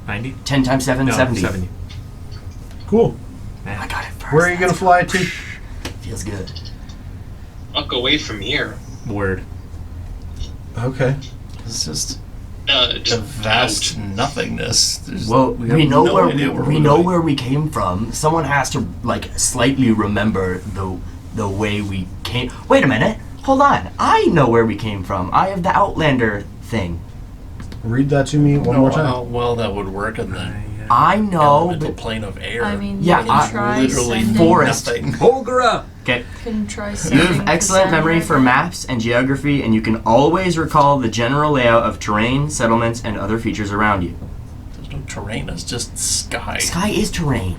90? 10 times 7, No, 70. 70. Cool. Man. I got it first. Where are you going to That's fly to? Feels good. Fuck away from here. Word. Okay. It's just a Just vast out. nothingness. There's, Well, we we have know no where idea we we're know going. where we came from. Someone has to like slightly remember the way we came. Wait a minute. Hold on. I know where we came from. I have the Outlander thing. Read that to me one know more time. how well that would work in the I know, elemental but plane of air. I mean, Yeah, you can I- try literally sending... forest. nothing. Holgara! okay. Can try You sending have excellent memory for Cassandra. maps and geography, and you can always recall the general layout of terrain, settlements, and other features around you. There's no terrain. It's just sky. Sky is terrain.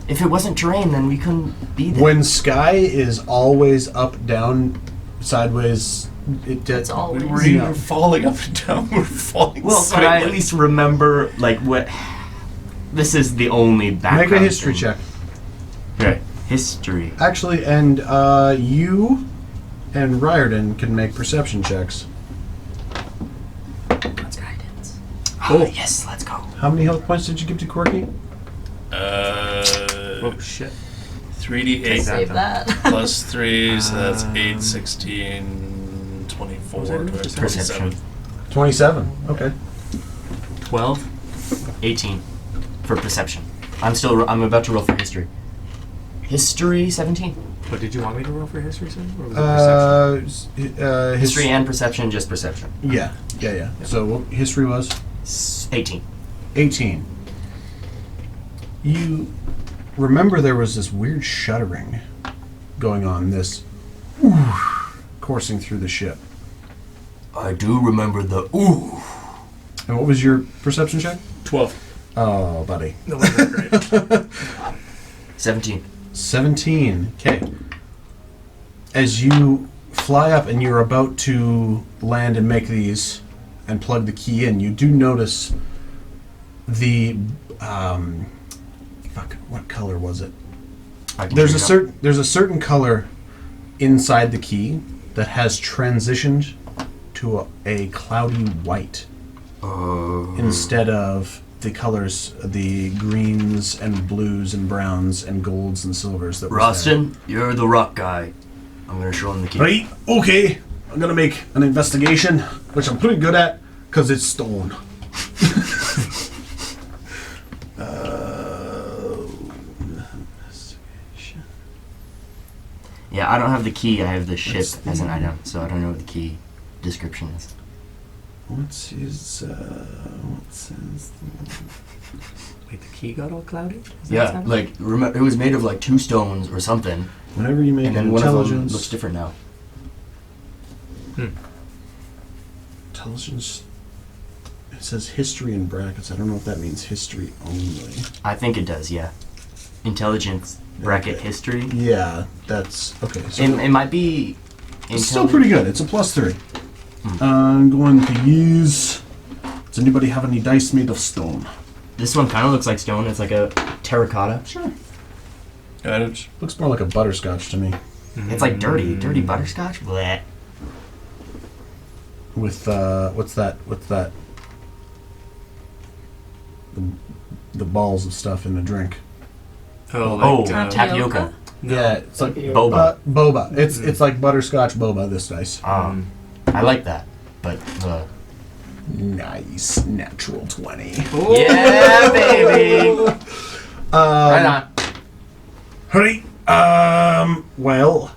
If it wasn't terrain, then we couldn't be there. When sky is always up, down, sideways, it It's always. We were either falling up and down. We're falling. Well, could I at sideways. least remember, like, what... This is the only background. Make a history thing. check. Okay. History. Actually, and you and Riordan can make perception checks. That's guidance. Cool. Oh, yes, let's go. How many health points did you give to Quirky? Oh shit. 3d8 Save that. plus 3, so that's 8, 16, 24, was that? 27. Perception. 27. Okay. 12, 18 for perception. I'm about to roll for history. History 17. What did you want me to roll for history, sir? Or was it perception? History and perception, just perception. Yeah. So what history was 18. 18. You remember there was this weird shuddering going on, this coursing through the ship. I do remember the ooh. And what was your perception check? 12. Oh, buddy. No, wasn't great. 17. 17. Okay. As you fly up and you're about to land and make these and plug the key in, you do notice the what color was it? There's a certain color inside the key that has transitioned to a cloudy white instead of the colors, the greens and blues and browns and golds and silvers that was Roston, you're the rock guy. I'm gonna show him the key. there. Right, okay. I'm gonna make an investigation, which I'm pretty good at, because it's stone. Investigation. Yeah, I don't have the key. I have the ship What's as an the- item, so I don't know what the key description is. What's his, what says Wait, the key got all cloudy? Is that what's Yeah, happening? like remember, it was made of like 2 stones or something, whenever you make and an then one of them intelligence... looks different now. Intelligence... It says history in brackets. I don't know if that means history only. I think it does. Yeah, intelligence bracket Okay. history. Yeah, that's... Okay, so... It might be. It's still pretty good. It's a +3. I'm going to use... Does anybody have any dice made of stone? This one kind of looks like stone. It's like a terracotta. Sure. It looks more like a butterscotch to me. It's like dirty butterscotch. Bleh. With, what's that? The balls of stuff in the drink. Oh, like, Tapioca. Yeah, it's like... Boba. Boba. It's like butterscotch boba, this dice. I like that, but Nice. Natural 20. yeah, baby. Right on. Hurry. Well,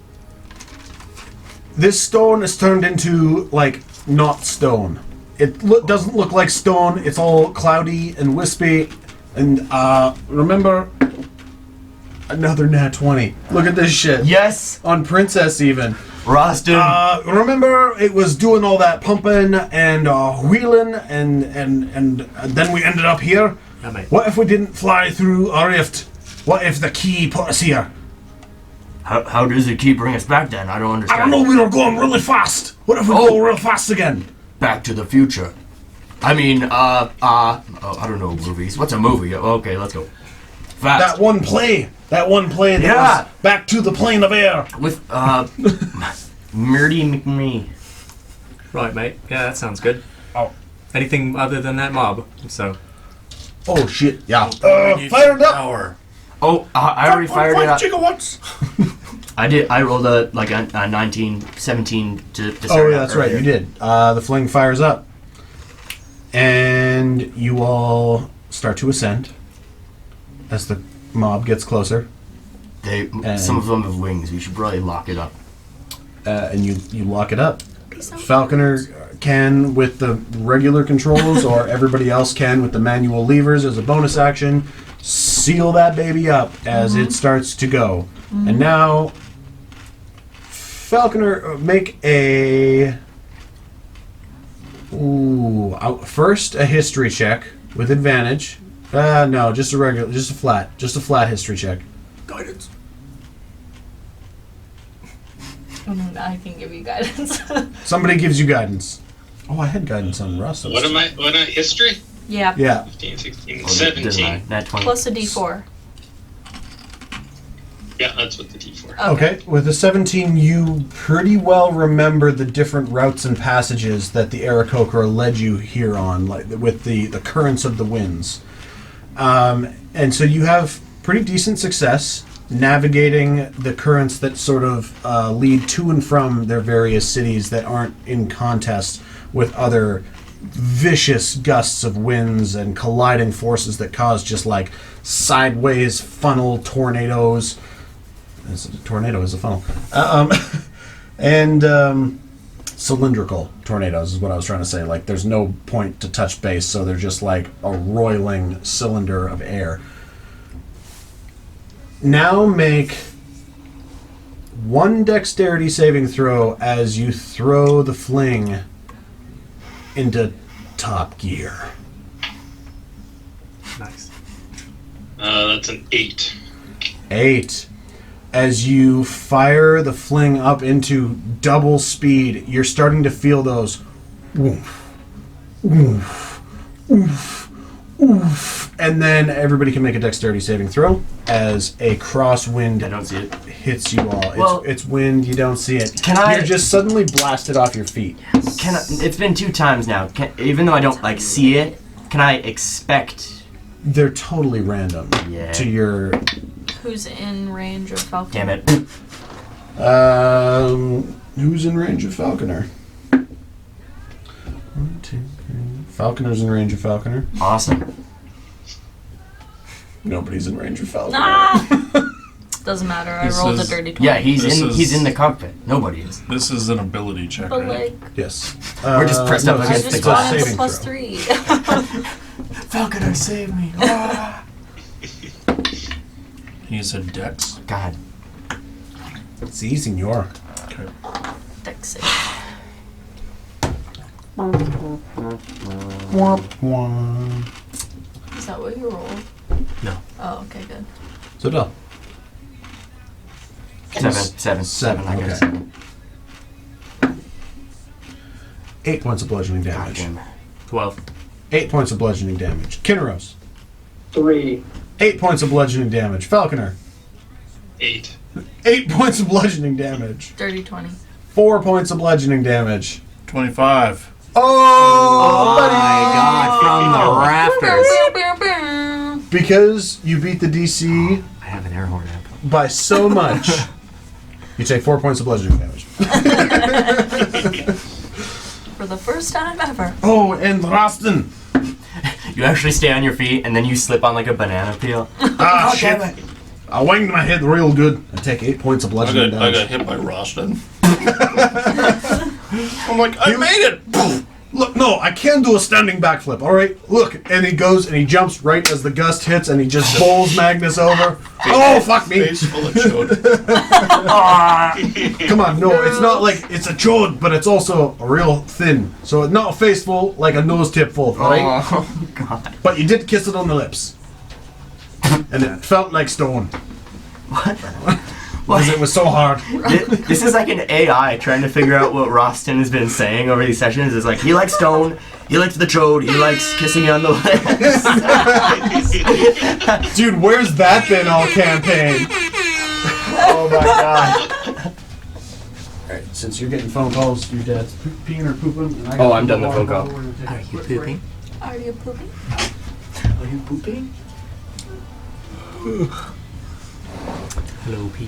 this stone is turned into, like, not stone. It doesn't look like stone. It's all cloudy and wispy. And, remember... Another nat 20. Look at this shit. Yes, On Princess, even. Roston. Remember, it was doing all that pumping and wheeling, and then we ended up here? Yeah, mate. What if we didn't fly through a rift? What if the key put us here? How does the key bring us back then? I don't I understand. don't know, we were going really fast. What if we go real fast again? Back to the Future. I mean, I don't know movies. What's a movie? Okay, let's go. Fast. That one play that Yeah. was Back to the Plane of Air. With, Murdy McMee. Right, mate. Yeah, that sounds good. Oh. Anything other than that mob? So, Oh, shit, yeah. Fired up! Power. Oh, I already fired it 5 up. gigawatts! I did. I rolled a 19, 17 to start Oh, it yeah, up that's right, earlier. you did. The fling fires up. And you all start to ascend as the mob gets closer. Some of them have wings. We should probably lock it up. And you lock it up. Falconer can with the regular controls, or everybody else can with the manual levers as a bonus action. Seal that baby up as it starts to go. And now, Falconer, make a... first a history check with advantage. No, just a flat history check. guidance. I can give you guidance. Somebody gives you guidance. Oh, I had guidance on Russ. What am I? History? Yeah. Yeah. 15, 16, Oh, doesn't 17. matter. Nat 20. Plus a d4. Yeah, that's what the D4. Okay, with a 17, you pretty well remember the different routes and passages that the Aarakocra led you here on, like with the currents of the winds. And so you have pretty decent success navigating the currents that sort of lead to and from their various cities that aren't in contest with other vicious gusts of winds and colliding forces that cause just like sideways funnel tornadoes. A tornado is a funnel. And cylindrical tornadoes is what I was trying to say. Like, there's no point to touch base, so they're just like a roiling cylinder of air. Now make 1 dexterity saving throw as you throw the fling into top gear. Nice. That's an 8. 8. As you fire the fling up into double speed, you're starting to feel those oof, oof, oof, oof. And then everybody can make a dexterity saving throw as a crosswind I don't see it. hits you all. Well- It's wind, you don't see it. Can I- You're just suddenly blasted off your feet. It's been 2 times now. Even though I don't like see it, can I expect? They're totally random Yeah. to your... Who's in range of Falcon? Damn it. Who's in range of Falconer? 1, 2, 3. Falconer's in range of Falconer. Awesome. Nobody's in range of Falconer. Ah! Doesn't matter. I This rolled a is- dirty 20. Yeah, he's This he's is- in the cockpit. Nobody is. This is an ability check, But right? like, Yes. We're just pressed up no, I against it's just the a glass. wanted the saving plus throw. 3. Falconer, save me! He's a dex. God. Si, senor. Okay. Dex save. Womp womp. Is that what you rolled? No. Oh, okay, good. So, Del. 7. I got okay. 7. 8 points of bludgeoning God damage. damn it. 12. 8 points of bludgeoning damage. Kinneros. 3. 8 points of bludgeoning damage. Falconer. 8. 8 points of bludgeoning damage. Dirty 20. 4 points of bludgeoning damage. 25. Oh, buddy! My God, from the rafters. Because you beat the DC I have an air horn app. by so much, you take 4 points of bludgeoning damage. For the first time ever. Oh, and Roston. You actually stay on your feet and then you slip on like a banana peel. Ah, Oh, shit. damn it. I winged my head real good. I take 8 points of I bludgeoning got damage. hit by Roston. I'm like, I made it! Look, no, I can do a standing backflip, alright? Look, and he goes and he jumps right as the gust hits and he just bowls Magnus over. Oh, fuck me. Face full of chode. Come on, no, it's not like it's a chode, but it's also a real thin. So it's not a face full, like a nose tip full, alright? Oh, God. But you did kiss it on the lips. And it felt like stone. Because it was so hard. This is like an AI trying to figure out what Roston has been saying over these sessions. It's like, he likes stone, he likes the chode, he likes kissing you on the lips. Dude, where's that been all campaign? Oh my God. Alright, since you're getting phone calls, your dad's peeing or pooping. And I Oh, I'm done the phone call. Are you pooping? Are you pooping? Are you pooping? Hello, P.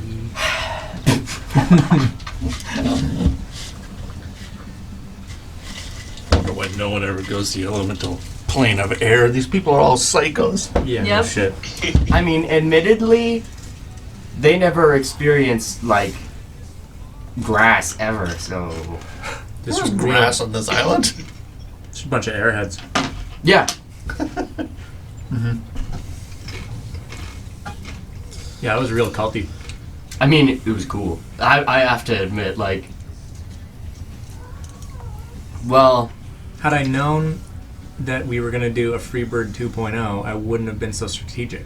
I wonder why no one ever goes to the elemental plane of air. These people are all psychos. Yeah, no Yep. shit. I mean, admittedly, they never experienced, like, grass ever, so... This There's was grass on this island. Just a bunch of airheads. Yeah. Yeah, it was real culty. I mean, it was cool. I have to admit, like... Well... Had I known that we were gonna do a Freebird 2.0, I wouldn't have been so strategic.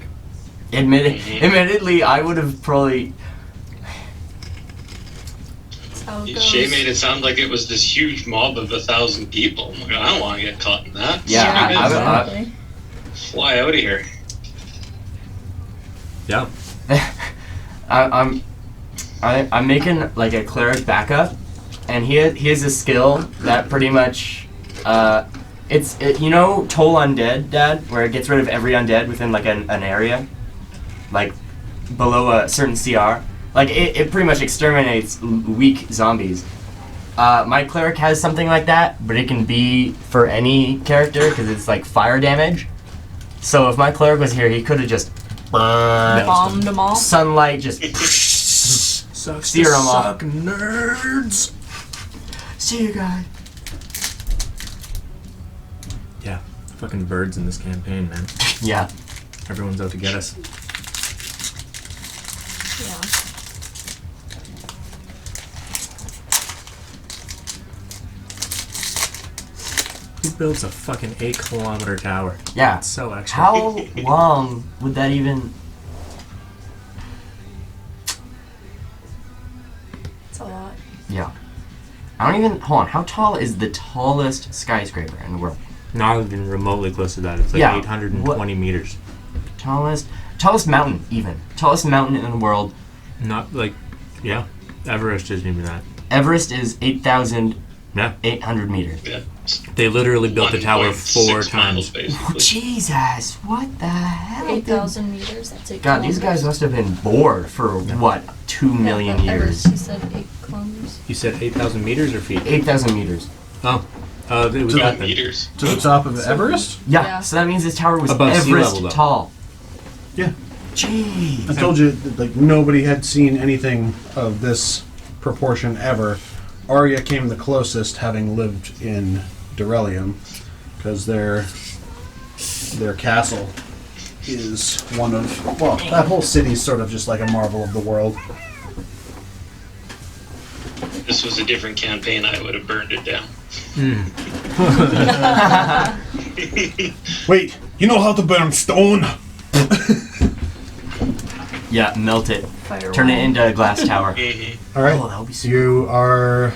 Admittedly, I would have probably... That's how it Shay goes. made it sound like it was this huge mob of 1,000 people. I'm like, I don't want to get caught in that. Yeah, Yeah, I- exactly. Fly out of here. Yeah. I'm making like a cleric backup, and he has a skill that pretty much you know Toll Undead, Dad, where it gets rid of every undead within like an area, like below a certain CR. Like it pretty much exterminates weak zombies. My cleric has something like that, but it can be for any character because it's like fire damage. So if my cleric was here, he could have just Bombed them all. sunlight just Sucks Steer 'em off. suck, nerds. see you guys. Yeah, fucking birds in this campaign, man. Yeah. Everyone's out to get us. Yeah. builds a fucking 8-kilometer tower? Yeah. That's so extra. How long would that even? It's a lot. Yeah. I don't even. Hold on. How tall is the tallest skyscraper in the world? Not even remotely close to that. It's like Yeah. 820 meters. Tallest mountain, even. Tallest mountain in the world. Not like, yeah. Everest isn't even that. Everest is 8,800 Yeah. meters. Yeah. They literally built the tower 4 1.6 miles, times. basically. Jesus, what the hell? 8,000 meters, that's 8 God, these guys must have been bored for what, 2 million years? He said 8 kilometers. You said 8,000 meters or feet? 8,000 meters. Oh. It was 2 that then. meters. To the top of Everest? Yeah, Yeah. so that means this tower was Above sea Everest level, though. tall. Yeah. Jeez. I told you, that, like, nobody had seen anything of this proportion ever. Arya came the closest, having lived in Derelium, because their castle is one of, well, that whole city's sort of just like a marvel of the world. If this was a different campaign, I would have burned it down. Wait, you know how to burn stone? Yeah, melt it. Fire Turn it wall. into a glass tower. All right, Oh, that would be so you are.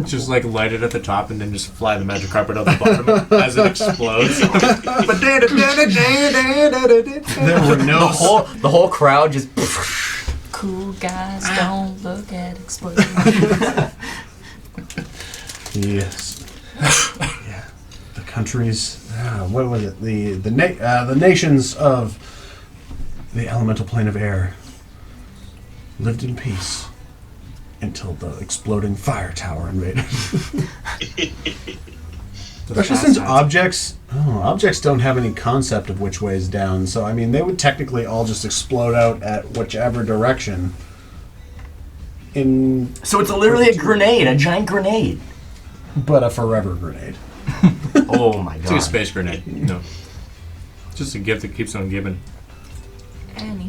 Just like light it at the top and then just fly the magic carpet out the bottom as it explodes. There were no. The whole crowd just. Cool guys don't look at explosions. Yes. Yeah. The countries. What was it? The nations of the elemental plane of air lived in peace until the exploding fire tower invaded. Especially since objects don't have any concept of which way is down. So I mean, they would technically all just explode out at whichever direction. So it's literally a grenade, a giant grenade. But a forever grenade. Oh my It's like a god. space grenade. No. Just a gift that keeps on giving.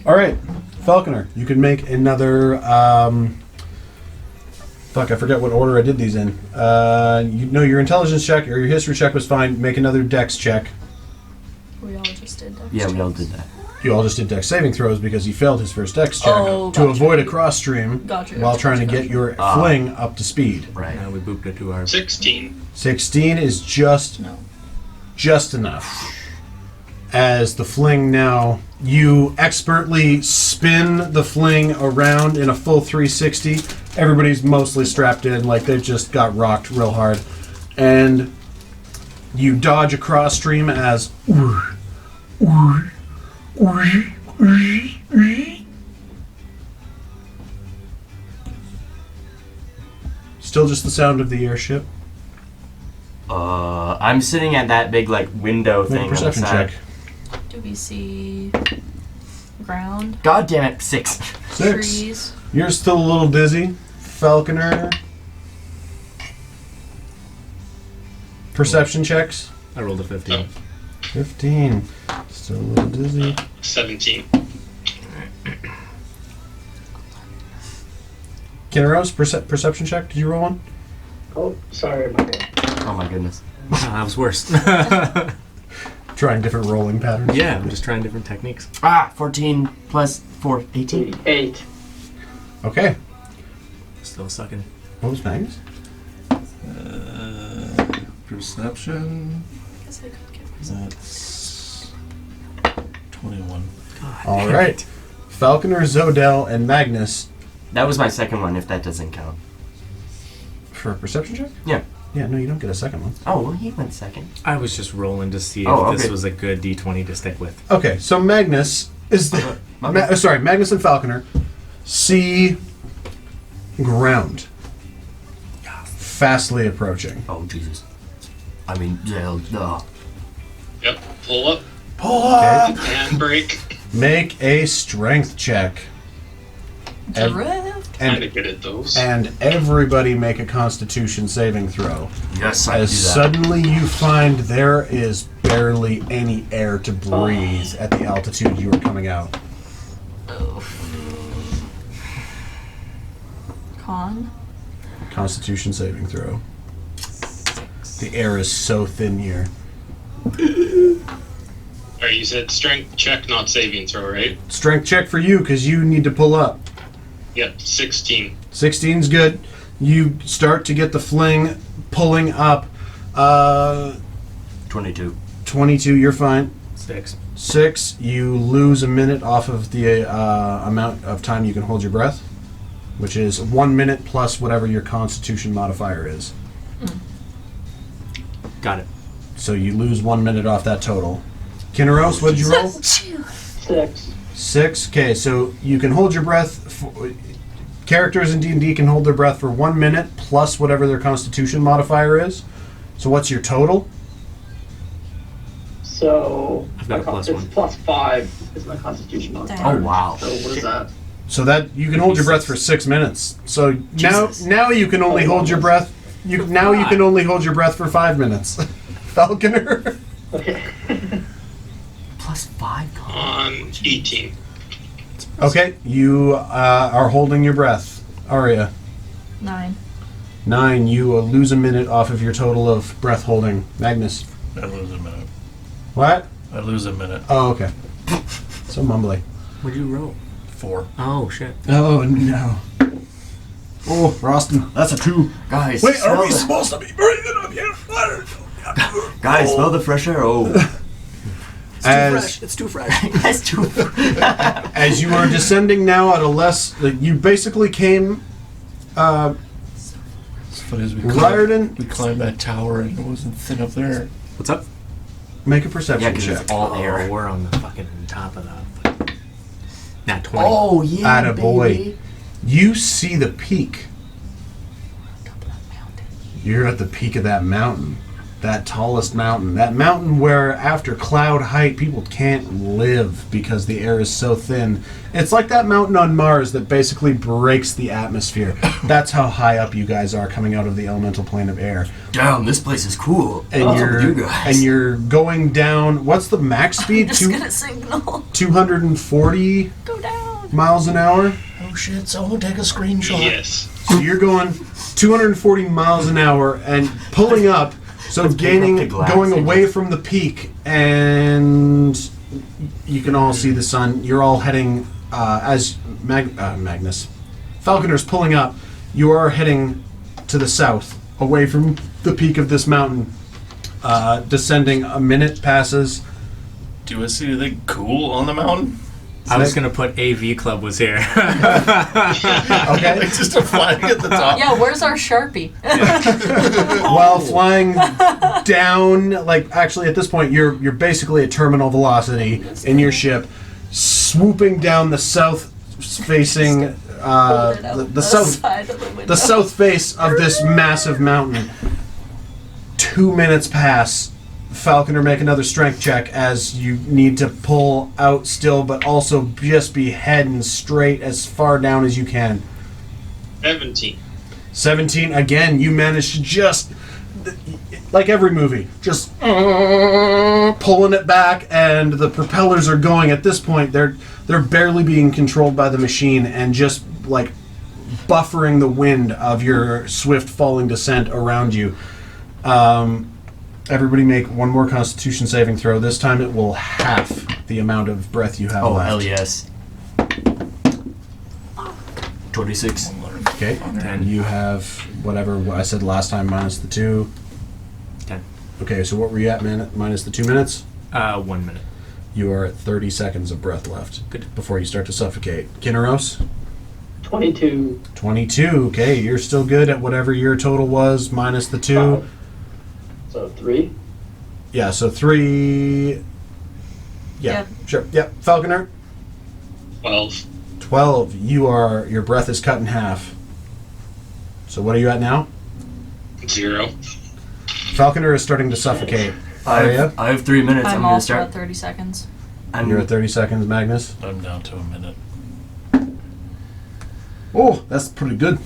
All right, Falconer, you can make another. Fuck, I forget what order I did these in. Your intelligence check or your history check was fine. Make another dex check. We all just did that. Yeah, we all did that. You all just did dex saving throws because he failed his first dex check Oh, to gotcha. avoid a cross stream Gotcha, while gotcha, trying to gotcha, get your Ah. fling up to speed. Right. Now we booped it too hard. 16. 16 is just enough. As the fling now, you expertly spin the fling around in a full 360. Everybody's mostly strapped in, like they've just got rocked real hard. And you dodge a cross stream as. Still just the sound of the airship. I'm sitting at that big like window Make a thing on the perception side. check. Do we see ground? God damn it, 6. 6. Trees? You're still a little dizzy. Falconer. Perception checks. I rolled a 15. 15. Still a little dizzy. 17. Kinneros, perception check. Did you roll one? Oh, sorry, my bad. Oh my goodness. That was worse. Trying different rolling patterns. Yeah, I'm just trying different techniques. 14 plus 4, 18. 8. Okay. Still sucking. What was Magnus? Perception. I guess I could get myself. That's 21. All right. Falconer, Zodel, and Magnus That was my second one, if that doesn't count. for a perception check? Yeah. Yeah, no, you don't get a second one. Oh, well, he went second. I was just rolling to see if Oh, this okay. was a good D20 to stick with. Okay, so Magnus is the. My bad. Magnus and Falconer see ground fastly approaching. Oh, Jesus. I mean, duh. Yep. Pull up. Okay. Handbrake. Make a strength check. Ev- Drift? Kind and of good at those. and everybody make a Constitution saving throw. Yes, I As do that. suddenly you find there is barely any air to breathe at the altitude you are coming out. Con? Constitution saving throw. The air is so thin here. Alright, you said strength check, not saving throw, right? Strength check for you because you need to pull up. Yep, 16. 16's good. You start to get the fling pulling up. 22. 22, you're fine. 6. 6, you lose a minute off of the amount of time you can hold your breath, which is 1 minute plus whatever your constitution modifier is. Got it. So you lose 1 minute off that total. Kinneros, what did you roll? 6. 6. Okay, so you can hold your breath. Characters in D&D can hold their breath for 1 minute plus whatever their constitution modifier is. So what's your total? So I've got a plus it's one. plus 5 is my constitution modifier. Oh, wow. So what is that? So that you can hold your breath for 6 minutes. So Jesus. now you can only hold your breath. You can only hold your breath for 5 minutes. Falconer. Okay. Plus 5? On 18. Okay, you are holding your breath. Aria. 9. 9. You lose a minute off of your total of breath holding. Magnus. I lose a minute. What? I lose a minute. Oh, okay. So mumbly. What'd you roll? 4. Oh, shit. Oh no. Oh, Roston, that's a 2. Guys, Wait, smell are we the- supposed to be breathing up here? Guys, smell the fresh air. Oh. As It's too fresh. That's too. as you are descending now at a less, you basically came. As funny as we Riordan, we climbed that tower and it wasn't thin up there. What's up? make a Yeah, perception because check. it's all air. We're on the fucking top of the. Not 20. Oh, yeah, Attaboy. baby. You see the peak. Top of that mountain. You're at the peak of that mountain. That tallest mountain. That mountain where after cloud height people can't live because the air is so thin. It's like that mountain on Mars that basically breaks the atmosphere. That's how high up you guys are coming out of the elemental plane of air. Damn, this place is cool. And What's up with you you're guys? going down. What's the max speed? I'm just gonna signal. 240 Go down. miles an hour. Oh shit, someone take a screenshot. Yes. So you're going 240 miles an hour and pulling up. So Let's pick up gaining, the glass going and away let's- from the peak, and you can all see the sun. You're all heading as Magnus Falconer's pulling up. You are heading to the south, away from the peak of this mountain. Descending, a minute passes. Do I see anything cool on the mountain? I was gonna put AV Club was here. Okay. Like just a flag at the top. Yeah, where's our Sharpie? While flying down, like actually at this point, you're basically at terminal velocity in your ship, swooping down the south-facing Hold it out the south side of the window. the south face of this massive mountain. 2 minutes pass. Falconer, make another strength check as you need to pull out still, but also just be heading straight as far down as you can. 17. 17, again, you manage to just, like every movie, just pulling it back, and the propellers are going. At this point, they're barely being controlled by the machine and just like buffering the wind of your swift falling descent around you. Everybody make one more Constitution saving throw. This time it will half the amount of breath you have Oh, left. hell yes. 26. Okay, and you have whatever I said last time minus the 2. 10. Okay, so what were you at minus the 2 minutes? 1 minute. You are at 30 seconds of breath left. Good. Before you start to suffocate. Kinneros? 22. 22. Okay, you're still good at whatever your total was minus the 2. So 3. Yeah, so 3. Yeah, Yep. sure. Yep. Falconer? 12. 12. Your breath is cut in half. So what are you at now? 0. Falconer is starting to suffocate. Aria? I have 3 minutes. I'm I'm gonna also start. at 30 seconds. You're at 30 seconds, Magnus. I'm down to a minute. Oh, that's pretty good.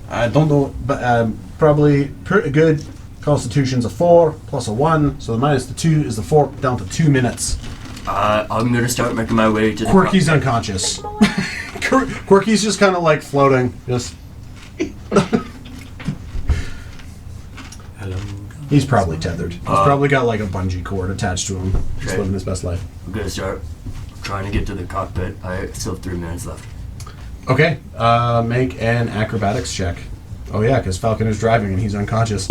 I don't know, but probably pretty good. Constitution's a 4 plus a 1, so the minus the 2 is the 4, down to 2 minutes. I'm gonna start making my way to the. Quirky's unconscious. Quirky's just kind of like floating. Just Hello, He's probably tethered. He's probably got like a bungee cord attached to him. Just Okay. living his best life. I'm gonna start trying to get to the cockpit. I still have 3 minutes left. Okay, make an acrobatics check. Oh yeah, because Falconer's driving and he's unconscious.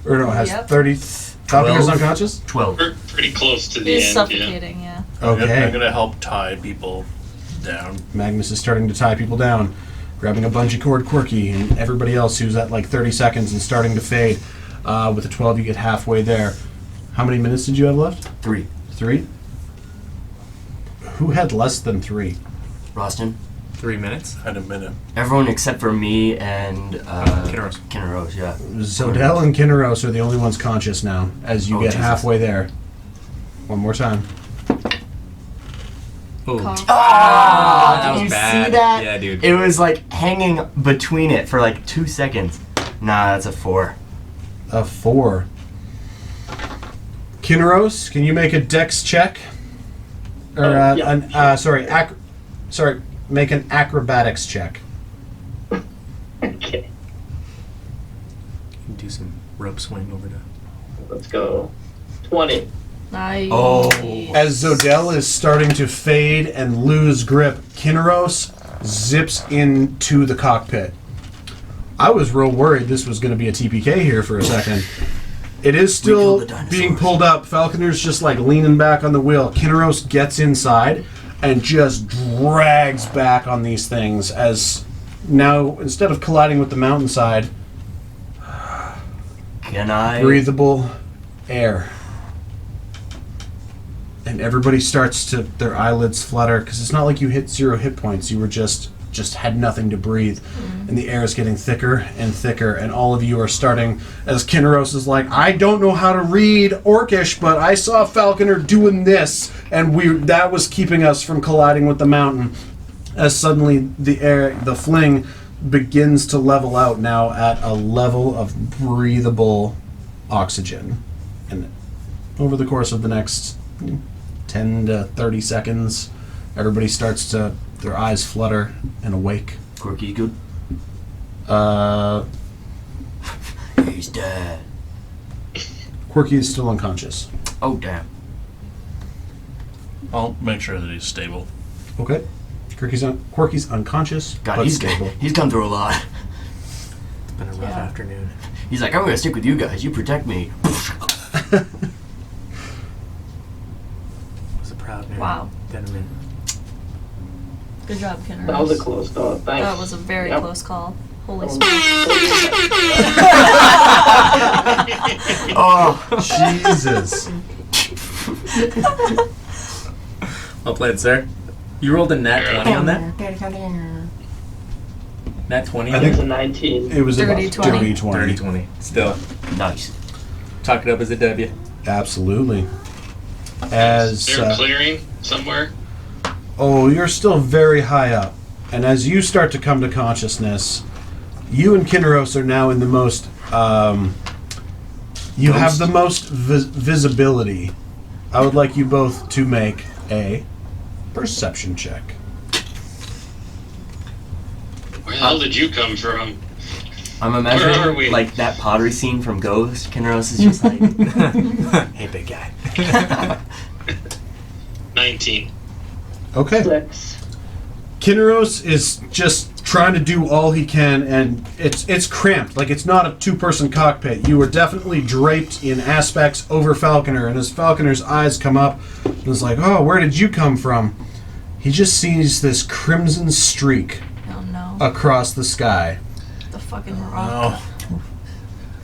Or no, has Yep. 30... Falconer's 12. unconscious? 12. We're pretty close to the He's end. suffocating, yeah. I'm Okay. gonna help tie people down. Magnus is starting to tie people down, grabbing a bungee cord Quirky, and everybody else who's at like 30 seconds and starting to fade. With a 12, you get halfway there. How many minutes did you have left? 3. 3? Who had less than 3? Roston. 3 minutes. Had a minute. Everyone except for me and Kinneros. Kinneros, yeah. Zodell and Kinneros are the only ones conscious now, as you Oh, get Jesus. halfway there. One more time. Oh, Cough. Ah, that did was you bad. see that? Yeah, dude. It was like hanging between it for like 2 seconds. Nah, that's a 4. A 4. Kinneros, can you make a dex check? Or yeah. sorry, make an acrobatics check. Okay, Do some rope swing over to. let's go. 20. Nice. Oh. As Zodell is starting to fade and lose grip, Kinneros zips into the cockpit. I was real worried this was going to be a TPK here for a second. It is We killed still the dinosaurs. being pulled up. Falconer's just like leaning back on the wheel. Kinneros gets inside and just drags back on these things as now, instead of colliding with the mountainside, Can I? breathable air. And everybody starts to, their eyelids flutter, because it's not like you hit 0 hit points. You were just had nothing to breathe. And the air is getting thicker and thicker, and all of you are starting, as Kinneros is like, I don't know how to read Orcish, but I saw Falconer doing this, and that was keeping us from colliding with the mountain. As suddenly the fling begins to level out now at a level of breathable oxygen. And over the course of the next 10 to 30 seconds, everybody starts to, their eyes flutter and awake. Quirky, good. He's dead. Quirky is still unconscious. Oh, damn. I'll make sure that he's stable. Okay. Quirky's unconscious, God, but he's stable. he's gone through a lot. It's been a rough Yeah. afternoon. He's like, I'm gonna stick with you guys. You protect me. It was a proud man. Wow. Gentleman. Good job, Kinneros. That was a close call. Thanks. That was a very Yep. close call. Holy Um, smokes. Oh, Jesus. Well played, sir. You rolled a nat 20 on that? Nat 20? I It was think a 19. it was a Dirty 20. dirty 20. 30 20. Still. nice. Chalk it up as a W. Absolutely. Is As there a clearing somewhere? oh, you're still very high up, and as you start to come to consciousness, you and Kinneros are now in the most. You have the most visibility. I would like you both to make a perception check. Where the hell did you come from? I'm Where are imagining we? like that pottery scene from Ghost. Kinneros is just like, Hey, big guy. 19. Okay. 6. Kinneros is just trying to do all he can, and it's cramped. Like, it's not a two-person cockpit. You are definitely draped in aspects over Falconer, and as Falconer's eyes come up, it's like, oh, where did you come from? He just sees this crimson streak Oh no. across the sky. The fucking rock. Oh.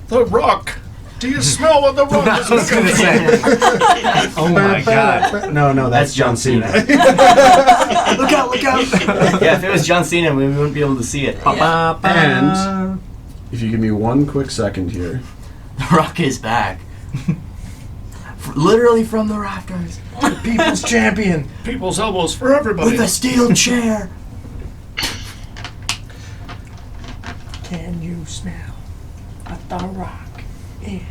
The rock! Do you smell what the rock is I was gonna say. Oh my god. No, that's John John Cena. look out, look out. Yeah, if it was John Cena, we wouldn't be able to see it. Yeah. And if you give me one quick second here. The Rock is back. Literally from the rafters. People's champion! People's elbows for everybody! With a steel chair. Can you smell what the rock is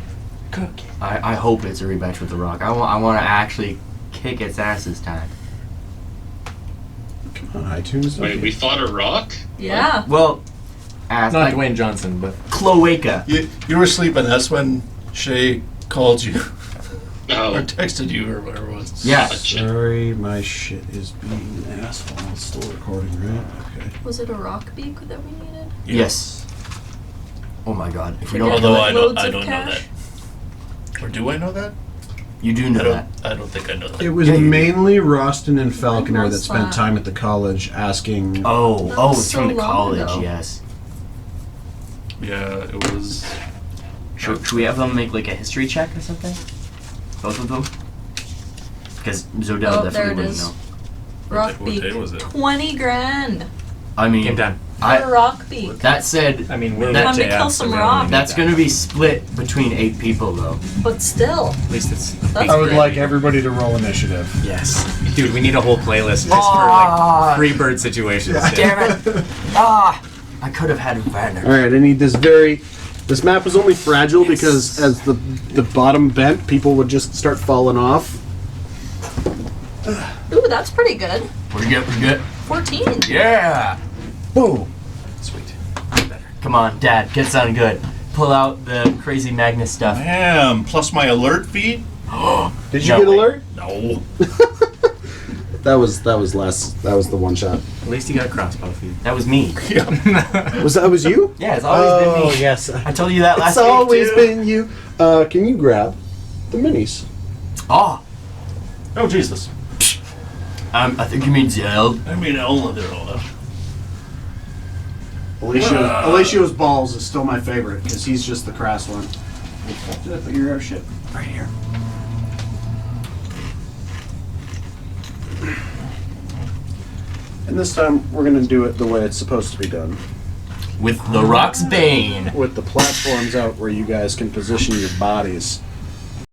cooking? I hope it's a rematch with The Rock. I want to actually kick its ass this time. Come on, iTunes. Wait, we fought a rock? Yeah. Well, ass Not like Dwayne Johnson, but cloaca. You were sleeping, that's when Shay called you or Oh, texted you or whatever it was. Yeah. Sorry, my shit is being an asshole. It's still recording, right? Okay. Was it a rock beak that we needed? Yes. Oh my god. If we Forget don't, Although I don't, loads I of don't know cash? that. Or do I know that? you do know that. I don't think I know that. It was Yeah, you- mainly Roston and Falconer When that was spent that? time at the college asking. Oh, That oh, was it's so from the long college. ago. Yes. Yeah, it was. Should we have them make like a history check or something? Both of them? Because Zodell Oh, there definitely it wouldn't is. know. Rock What day beak. was it? 20 grand I mean, Game time. for a rock beak. that said, I mean, we're Time to JF, kill so some we don't rock. need that's that. going to be split between 8 people though. But still, At least it's. that's I would good. like everybody to roll initiative. Yes. Dude, we need a whole playlist just Ah. for like free bird situations. Damn it! Ah! I could have had Werner. All right, I need this very. This map was only fragile because as the bottom bent, people would just start falling off. Ooh, that's pretty good. What do you get? What do you get? 14. Yeah! Boom. Sweet. Come on, Dad, get something good. Pull out the crazy Magnus stuff. Damn, plus my alert feed? Did you No get way. alert? No. That was less. That was the one shot. At least you got a crossbow feed. That was me. Was you? Yeah, it's always been me. yes. I told you that last It's week, always too. been you. Can you grab the minis? Oh, Oh, Jesus. I think you mean Zell. I mean, only they're all up. Alessio's balls is still my favorite because he's just the crass one. Did I put your airship right here? And this time we're gonna do it the way it's supposed to be done, With the Rock's Bane. with the platforms out where you guys can position your bodies.